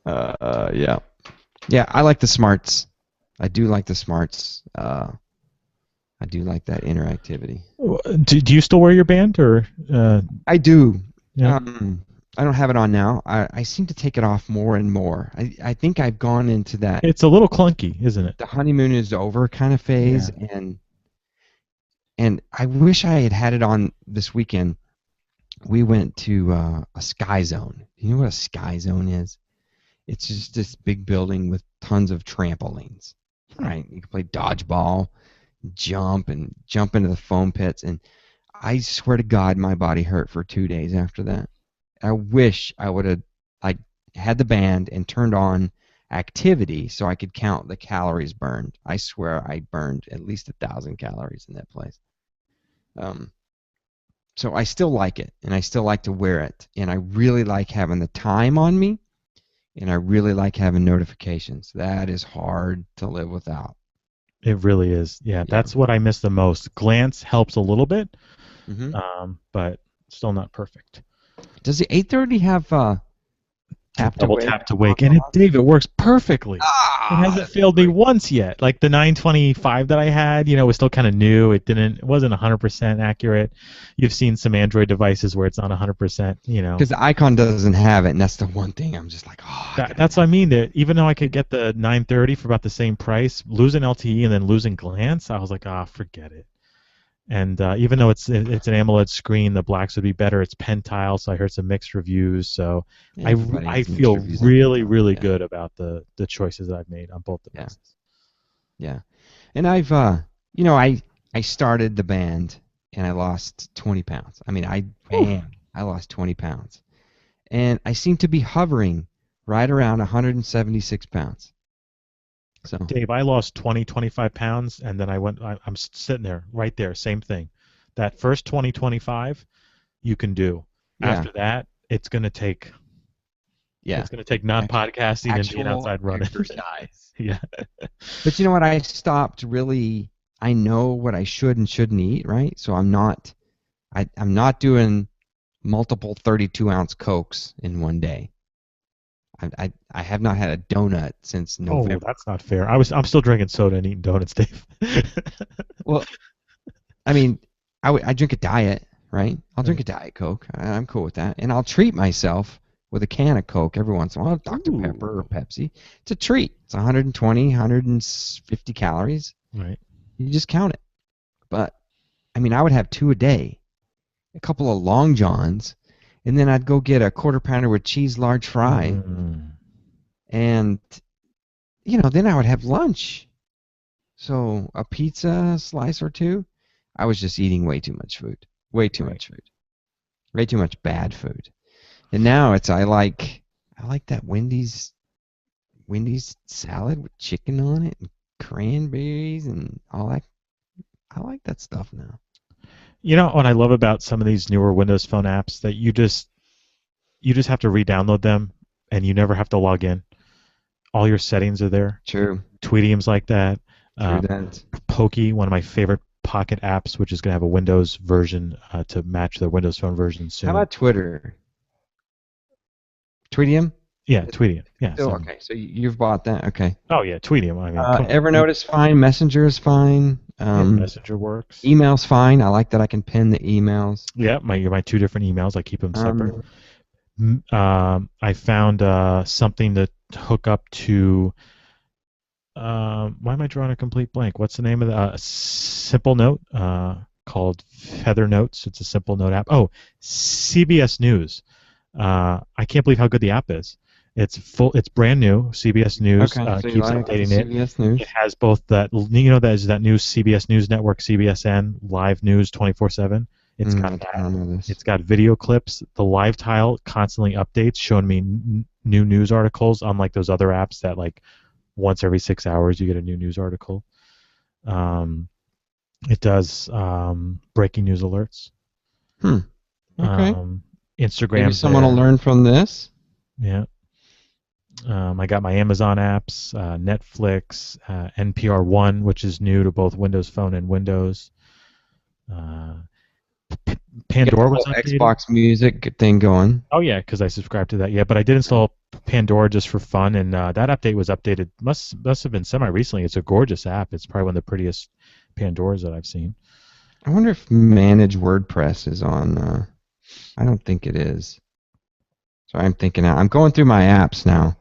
Yeah. Yeah, I like the smarts. I do like the smarts. I do like that interactivity. Do you still wear your Band, or? I do. Yeah. I don't have it on now. I seem to take it off more and more. I think I've gone into that. It's a little clunky, isn't it? The honeymoon is over kind of phase, and I wish I had had it on this weekend. We went to a Sky Zone. You know what a Sky Zone is? It's just this big building with tons of trampolines, right? You can play dodgeball, jump into the foam pits, and I swear to God, my body hurt for 2 days after that. I wish I would have had the Band and turned on activity so I could count the calories burned. I swear I burned at least 1,000 calories in that place. So I still like it, and I still like to wear it, and I really like having the time on me, and I really like having notifications. That is hard to live without. It really is. Yeah, Yeah. that's what I miss the most. Glance helps a little bit, Mm-hmm. but still not perfect. Does the 830 have tap to Double wake? tap to wake, and Dave, it works perfectly. Ah, It hasn't failed me once yet. Like the 925 that I had, was still kind of new. It wasn't 100% accurate. You've seen some Android devices where it's not 100%. because the icon doesn't have it, and that's the one thing I'm just like, That's what I mean. That even though I could get the 930 for about the same price, losing LTE and then losing glance, I was like, forget it. And even though it's an AMOLED screen, the blacks would be better. It's pentile, so I heard some mixed reviews. So I feel really good about the choices that I've made on both devices. Yeah, and I've I started the band and I lost 20 pounds. I mean, I lost 20 pounds, and I seem to be hovering right around 176 pounds. So Dave, I lost 25 pounds, and then I'm sitting there, right there, same thing. That first 25, you can do. Yeah. After that, it's going to take... Yeah. It's going to take non-podcasting and being outside running. Exercise. Yeah. But you know what? I stopped really... I know what I should and shouldn't eat, right? So I'm not doing multiple 32-ounce Cokes in one day. I have not had a donut since November. Oh, that's not fair. I'm still drinking soda and eating donuts, Dave. Well, I mean, I drink a diet, right? I'll drink a Diet Coke. I'm cool with that. And I'll treat myself with a can of Coke every once in a while, Dr. Pepper or Pepsi. It's a treat. It's 120, 150 calories. Right. You just count it. But, I mean, I would have 2 a day, a couple of Long Johns, and then I'd go get a quarter pounder with cheese large fry. And, then I would have lunch. So a pizza slice or 2. I was just eating way too much food. Way too much food. Way too much bad food. And now I like that Wendy's salad with chicken on it and cranberries and all that. I like that stuff now. What I love about some of these newer Windows Phone apps that you just have to re-download them and you never have to log in. All your settings are there. True. Tweetium's like that. True that. Pokey, one of my favorite Pocket apps, which is going to have a Windows version to match the Windows Phone version soon. How about Twitter? Tweetium? Yeah, Tweetium. Yeah. Okay, so you've bought that. Okay. Oh yeah, Tweetium. I mean, Evernote is fine. Messenger is fine. Messenger works. Email's fine. I like that I can pin the emails. Yeah, my 2 different emails. I keep them separate. I found something to hook up to. Why am I drawing a complete blank? What's the name of the Simple Note called Feather Notes? It's a Simple Note app. Oh, CBS News. I can't believe how good the app is. It's brand new. CBS News keeps updating it. CBS News. It has both that there's that new CBS News Network, CBSN live news 24/7. It's got that. It's got video clips. The live tile constantly updates, showing me new news articles. Unlike those other apps that once every 6 hours you get a new news article. It does breaking news alerts. Okay. Instagram. Maybe someone will learn from this. Yeah. I got my Amazon apps, Netflix, NPR One, which is new to both Windows Phone and Windows. Pandora was updated. Xbox Music thing going. Oh yeah, because I subscribed to that. Yeah, but I did install Pandora just for fun, and that update was updated. Must have been semi-recently. It's a gorgeous app. It's probably one of the prettiest Pandoras that I've seen. I wonder if Manage WordPress is on. I don't think it is. So I'm going through my apps now.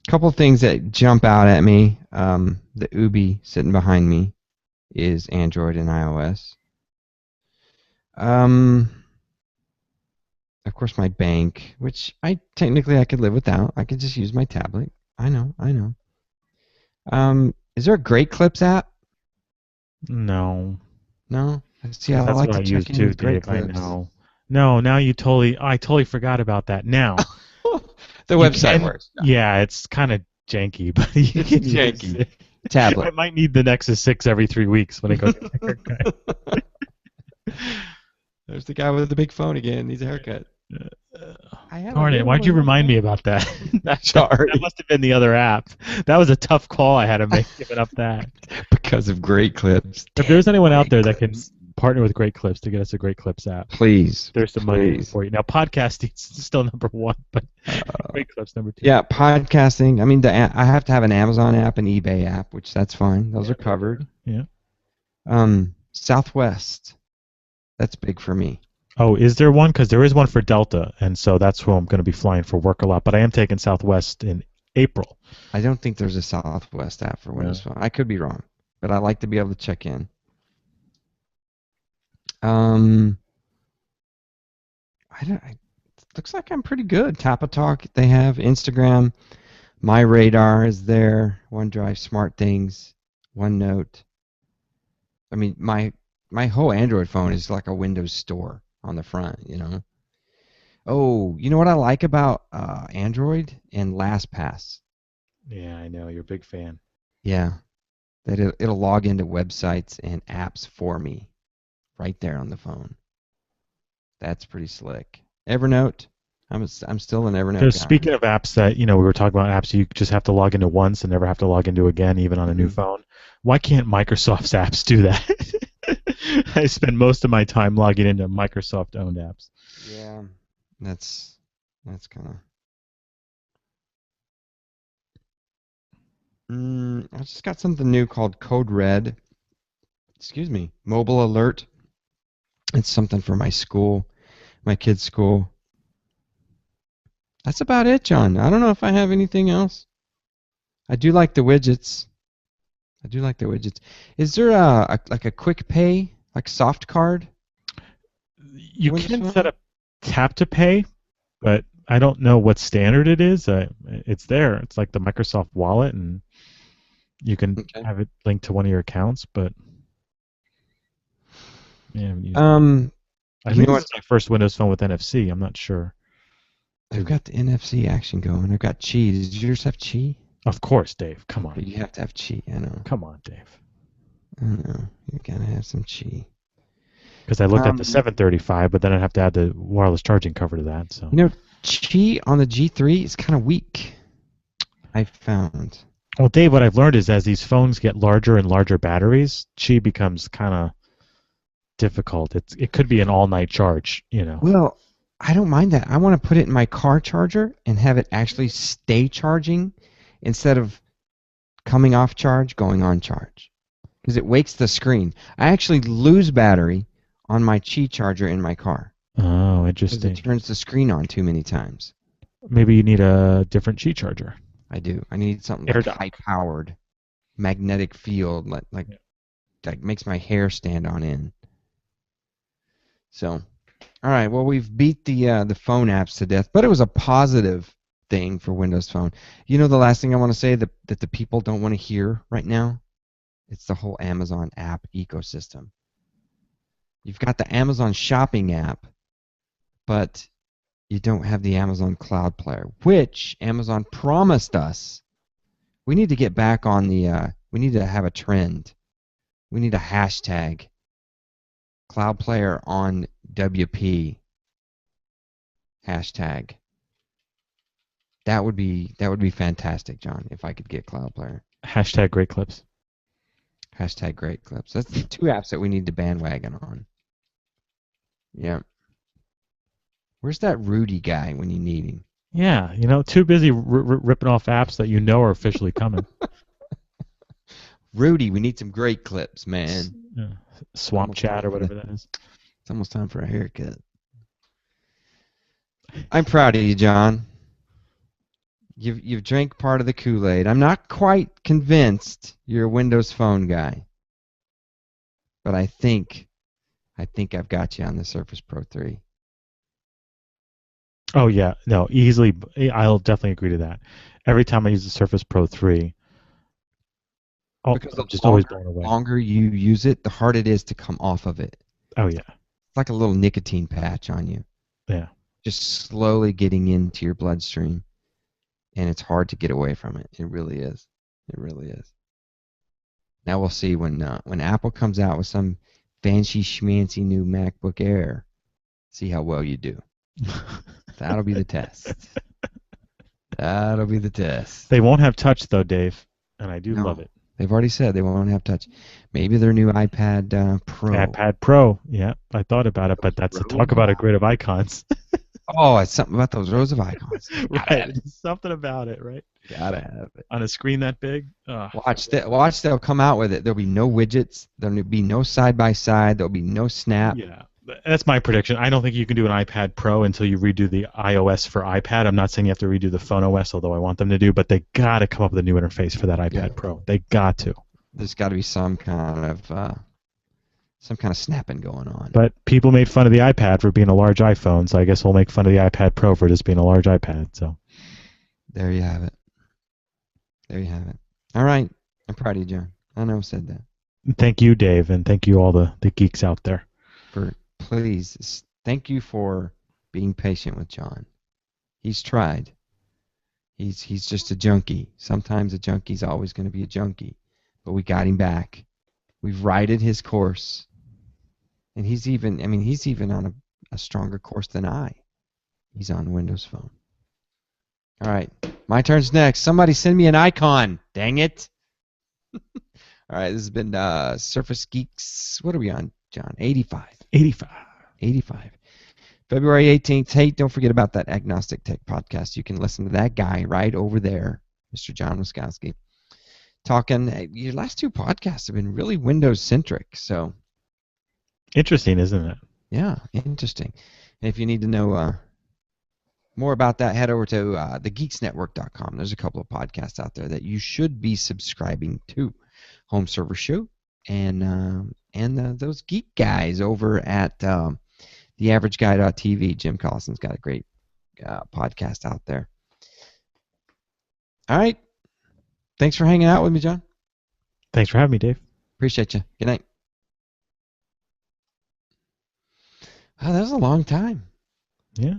Couple things that jump out at me. The Ubi sitting behind me is Android and iOS. Of course, my bank, which I could live without. I could just use my tablet. I know. Is there a Great Clips app? No. No. See, I that's like what to I use too, Dave. I know. No, now I totally forgot about that. Now. The website works. Yeah, it's kind of janky, but you can janky. use it. Tablet. I might need the Nexus 6 every 3 weeks when I go get my haircut. There's the guy with the big phone again. Needs a haircut. Darn it, why'd you remind me about that? Sorry. That must have been the other app. That was a tough call I had to make giving up that. Because of Great Clips. If there's anyone out there that can partner with Great Clips to get us a Great Clips app, please. There's some money for you. Now, podcasting's still number 1, but Great Clips number 2. Yeah, podcasting. I mean, I have to have an Amazon app, an eBay app, which that's fine. Those are covered. Yeah. Southwest. That's big for me. Oh, is there one? Because there is one for Delta, and so that's who I'm going to be flying for work a lot. But I am taking Southwest in April. I don't think there's a Southwest app for Windows Phone. I could be wrong, but I like to be able to check in. It looks like I'm pretty good. Talk they have. Instagram. My Radar is there. OneDrive, SmartThings, OneNote. I mean, my whole Android phone is like a Windows store on the front, you know. Oh, you know what I like about Android and LastPass? Yeah, I know. You're a big fan. Yeah. That it'll log into websites and apps for me right there on the phone. That's pretty slick. Evernote. I'm still an Evernote guy. Speaking of apps that, we were talking about apps you just have to log into once and never have to log into again, even on a new phone. Why can't Microsoft's apps do that? I spend most of my time logging into Microsoft-owned apps. Yeah, that's kind of... I just got something new called Code Red. Excuse me. Mobile Alert. It's something for my school, my kids' school. That's about it, John. I don't know if I have anything else. I do like the widgets. Is there a quick pay, like soft card? You can set up tap to pay, but I don't know what standard it is. It's there. It's like the Microsoft Wallet, and you can have it linked to one of your accounts. But yeah, I think it's my first Windows Phone with NFC. I'm not sure. I've got the NFC action going. I've got Qi. Did yours have Qi? Of course, Dave. Come on. But you have to have Qi. I know. Come on, Dave. I know. You gotta have some Qi. Because I looked at the 735, but then I'd have to add the wireless charging cover to that. So Qi on the G3 is kind of weak, I found. Well, Dave, what I've learned is as these phones get larger and larger batteries, Qi becomes kind of difficult. It could be an all-night charge, Well, I don't mind that. I want to put it in my car charger and have it actually stay charging instead of coming off charge, going on charge. Because it wakes the screen. I actually lose battery on my Qi charger in my car. Oh, interesting. Because it turns the screen on too many times. Maybe you need a different Qi charger. I do. I need something like high-powered, magnetic field, like makes my hair stand on end. So... All right, well, we've beat the phone apps to death, but it was a positive thing for Windows Phone. You know the last thing I want to say that the people don't want to hear right now? It's the whole Amazon app ecosystem. You've got the Amazon shopping app, but you don't have the Amazon Cloud Player, which Amazon promised us. We need to get back on we need to have a trend. We need a hashtag. Cloud Player on WP hashtag. That would be fantastic, John, if I could get Cloud Player. Hashtag Great Clips. Hashtag Great Clips. That's the 2 apps that we need to bandwagon on. Yeah. Where's that Rudy guy when you need him? Yeah, too busy ripping off apps that are officially coming. Rudy, we need some Great Clips, man. Yeah. Swamp Chat or whatever that is. It's almost time for a haircut. I'm proud of you, John. You've drank part of the Kool-Aid. I'm not quite convinced you're a Windows Phone guy, but I think I've got you on the Surface Pro 3. Oh yeah, no, easily. I'll definitely agree to that. Every time I use the Surface Pro 3, because I'm just always blown away. The longer you use it, the harder it is to come off of it. Oh yeah. It's like a little nicotine patch on you. Yeah. Just slowly getting into your bloodstream. and it's hard to get away from it. It really is. It really is. Now we'll see when Apple comes out with some fancy schmancy new MacBook Air. See how well you do. That'll be the test. That'll be the test. They won't have touch though, Dave, and I do No, love it. they've already said they won't have touch. Maybe their new iPad Pro. iPad Pro, yeah, I thought about it, but that's a talk about a grid of icons. Oh, it's something about those rows of icons. Right, something about it, right? Gotta have it. On a screen that big. Watch they'll come out with it. There'll be no widgets. There'll be no side by side. There'll be no snap. Yeah, that's my prediction. I don't think you can do an iPad Pro until you redo the iOS for iPad. I'm not saying you have to redo the Phone OS, although I want them to do, but they got to come up with a new interface for that iPad Pro. They got to. There's got to be some kind of snapping going on. But people made fun of the iPad for being a large iPhone, so I guess we'll make fun of the iPad Pro for just being a large iPad. So there you have it. There you have it. All right. I'm proud of you, John. I know I said that. Thank you, Dave, and thank you all the geeks out there. Please, thank you for being patient with John. He's tried. He's just a junkie. Sometimes a junkie's always going to be a junkie. But we got him back. We've righted his course. And he's even on a stronger course than I. He's on Windows Phone. All right. My turn's next. Somebody send me an icon. Dang it. All right. This has been Surface Geeks. What are we on, John? 85. 85. February 18th. Hey, don't forget about that Agnostic Tech Podcast. You can listen to that guy right over there, Mr. John Wiskowski. Talking, your last two podcasts have been really Windows-centric. So interesting, isn't it? Yeah, interesting. And if you need to know more about that, head over to thegeeksnetwork.com. There's a couple of podcasts out there that you should be subscribing to. Home Server Show and those geek guys over at theaverageguy.tv. Jim Collison's got a great podcast out there. All right. Thanks for hanging out with me, John. Thanks for having me, Dave. Appreciate you. Good night. Oh, that was a long time. Yeah.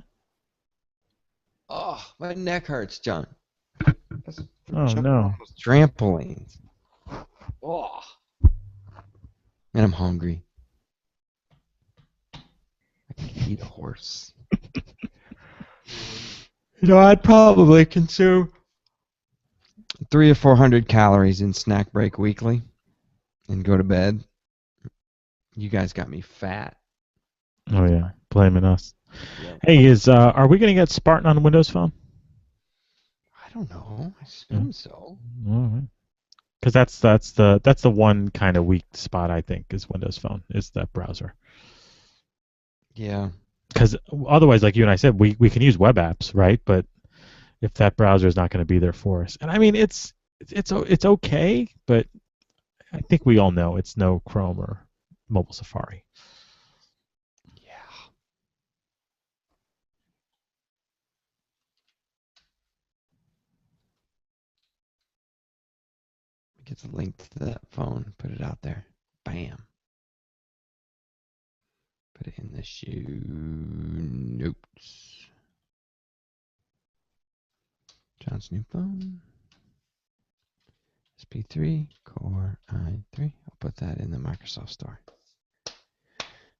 Oh, my neck hurts, John. Oh, no. Trampolines. Oh. And I'm hungry. I could eat a horse. I'd probably consume 300 or 400 calories in snack break weekly and go to bed. You guys got me fat. Oh, yeah. Blaming us. Yep. Hey, are we going to get Spartan on Windows Phone? I don't know. I assume so. All right. Because that's the one kind of weak spot, I think, is Windows Phone, is that browser. Yeah. Because otherwise, like you and I said, we can use web apps, right? But if that browser is not going to be there for us, and I mean it's okay, but I think we all know it's no Chrome or mobile Safari. Yeah. Get the link to that phone, put it out there. Bam. Put it in the show notes. John's new phone. SP3, Core i3. I'll put that in the Microsoft Store.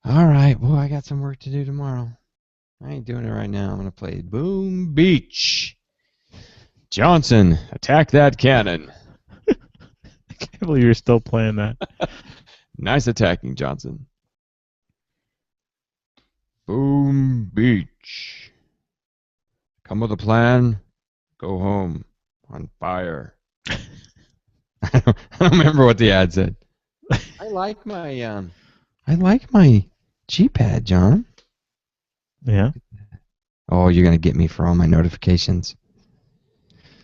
All right. Well, I got some work to do tomorrow. I ain't doing it right now. I'm going to play Boom Beach. Johnson, attack that cannon. I can't believe you're still playing that. Nice attacking, Johnson. Boom Beach. Come with a plan. Go home on fire. I don't remember what the ad said. I like my G-pad, John. Yeah. Oh, you're gonna get me for all my notifications.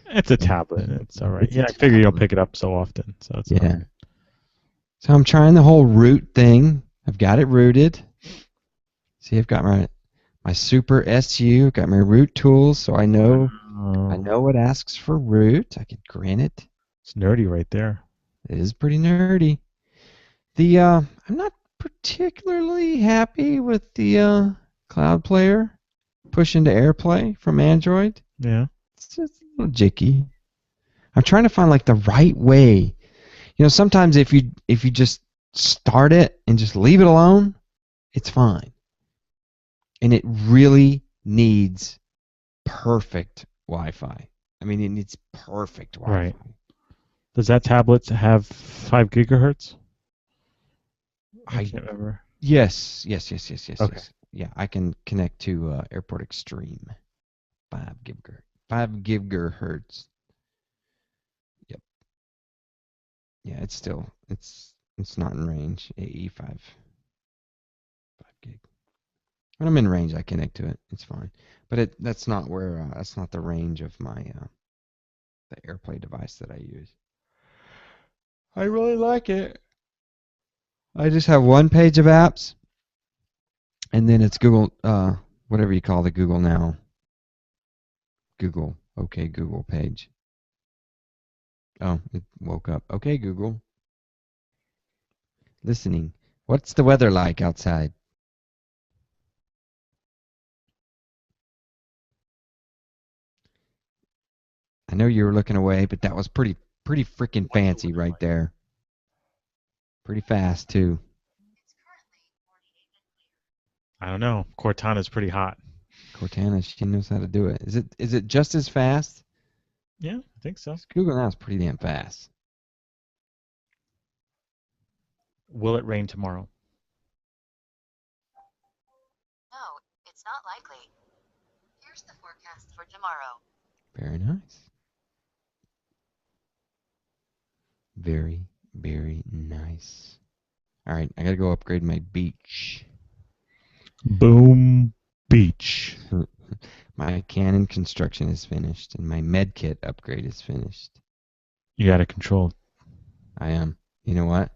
It's a tablet. It's all right. Yeah, I figure you don't pick it up so often, so it's all right. So I'm trying the whole root thing. I've got it rooted. See, I've got my Super SU. Got my root tools, so I know it asks for root. I could grant it. It's nerdy right there. It is pretty nerdy. I'm not particularly happy with the Cloud Player push into AirPlay from Android. Yeah. It's just a little jicky. I'm trying to find like the right way. Sometimes if you just start it and just leave it alone, it's fine. And it really needs perfect Wi-Fi. I mean, it needs perfect Wi-Fi. Right. Does that tablet have 5 gigahertz? I can't remember. Yes. Okay. Yes. Yeah, I can connect to Airport Extreme. 5 gigahertz. Yep. Yeah, it's not in range. AE 5 gig. When I'm in range, I connect to it. It's fine. But that's not the range of my the AirPlay device that I use. I really like it. I just have one page of apps, and then it's Google, whatever you call the Google now. Google, okay, Google page. Oh, it woke up. Okay, Google. Listening. What's the weather like outside? I know you were looking away, but that was pretty freaking fancy right there. Pretty fast too. I don't know. Cortana's pretty hot. Cortana, she knows how to do it. Is it just as fast? Yeah, I think so. Google Now is pretty damn fast. Will it rain tomorrow? No, it's not likely. Here's the forecast for tomorrow. Very nice. Very, very nice. All right, I gotta go upgrade my beach. Boom Beach. My Canon construction is finished, and my medkit upgrade is finished. You got it controlled. I am. You know what?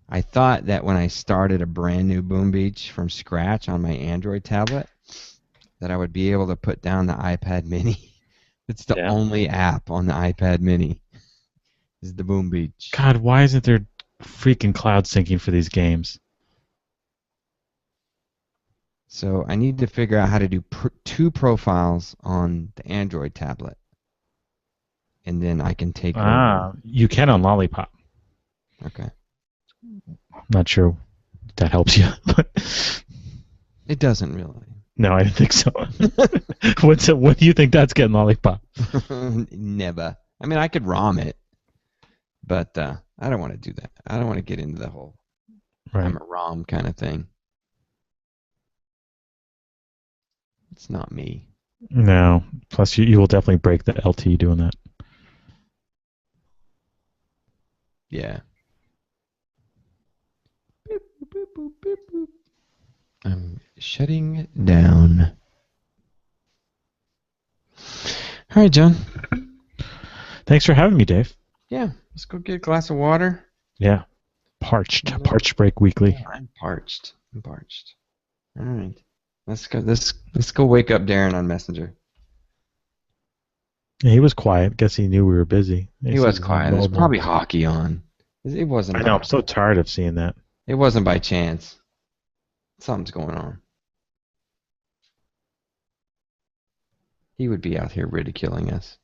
I thought that when I started a brand new Boom Beach from scratch on my Android tablet, that I would be able to put down the iPad Mini. It's the only app on the iPad Mini. Is the Boom Beach. God, why isn't there freaking cloud syncing for these games? So I need to figure out how to do 2 profiles on the Android tablet. And then I can take over. You can on Lollipop. Okay. Not sure if that helps you. It doesn't really. No, I didn't think so. What do you think that's getting Lollipop? Never. I mean, I could ROM it. But I don't want to do that. I don't want to get into the whole I'm a ROM kind of thing. It's not me. No. Plus, you will definitely break the LT doing that. Yeah. Boop, boop, boop, boop, boop. I'm shutting down. All right, John. Thanks for having me, Dave. Yeah, let's go get a glass of water. Yeah. Parched Break Weekly. Yeah, I'm parched. All right. Let's go wake up Darren on Messenger. Yeah, he was quiet. Guess he knew we were busy. He was quiet. There's probably hockey on. It wasn't. I know. I'm so tired of seeing that. It wasn't by chance. Something's going on. He would be out here ridiculing us.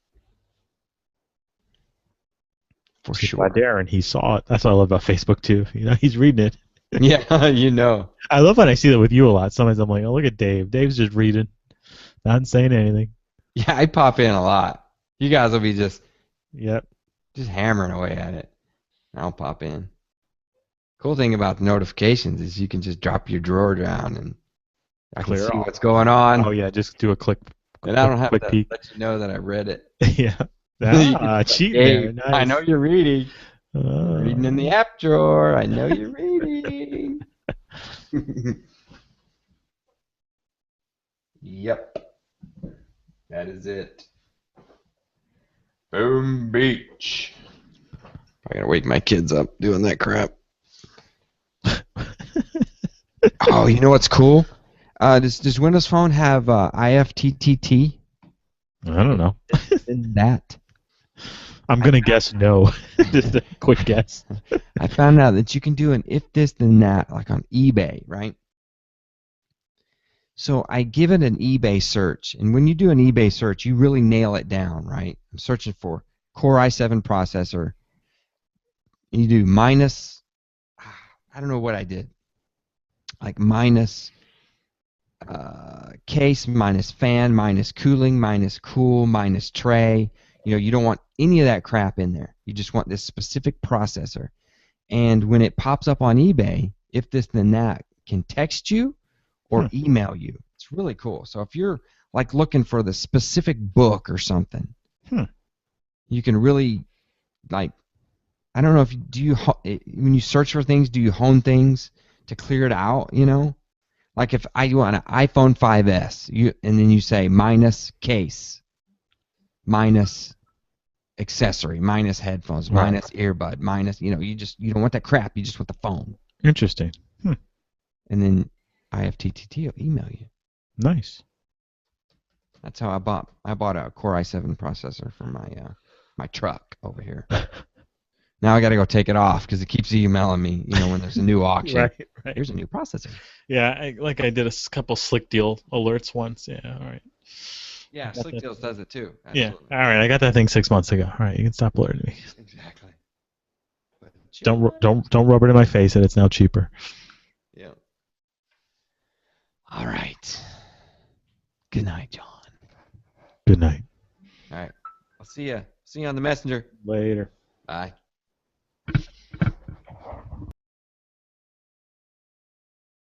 For sure. By Darren, he saw it. That's what I love about Facebook too. He's reading it. Yeah, I love when I see that with you a lot. Sometimes I'm like, oh, look at Dave. Dave's just reading, not saying anything. Yeah, I pop in a lot. You guys will be just hammering away at it. I'll pop in. Cool thing about notifications is you can just drop your drawer down and I can see what's going on. Oh yeah, just do a click. And I don't have to peek. let you know that I read it. Yeah. Cheat there. Nice. I know you're reading. Reading in the app drawer. I know you're reading. Yep. That is it. Boom Beach. I gotta wake my kids up doing that crap. Oh, you know what's cool? Does Windows Phone have IFTTT? I don't know. In that. I'm gonna guess no. Just a quick guess. I found out that you can do an if this then that, like on eBay, right? So I give it an eBay search, and when you do an eBay search, you really nail it down, right? I'm searching for Core i7 processor. You do minus, I don't know what I did, like minus case, minus fan, minus cooling, minus cool, minus tray. You don't want any of that crap in there. You just want this specific processor. And when it pops up on eBay, if this then that can text you or email you. It's really cool. So if you're like looking for the specific book or something, you can really, like, I don't know if when you search for things, do you hone things to clear it out? Like if I want an iPhone 5S, and then you say minus case, minus accessory, minus headphones, minus earbud, minus, you don't want that crap. You just want the phone. Interesting. And then IFTTT will email you. Nice. That's how I bought a Core i7 processor for my truck over here. Now I got to go take it off because it keeps emailing me, when there's a new auction. Right. Here's a new processor. Yeah, I did a couple Slick Deal alerts once. Yeah, all right. Yeah, Slick Deals does it too. Absolutely. Yeah, all right. I got that thing 6 months ago. All right, you can stop alerting me. Exactly. Don't rub it in my face that it's now cheaper. Yeah. All right. Good night, John. Good night. All right. I'll see you on the messenger. Later. Bye.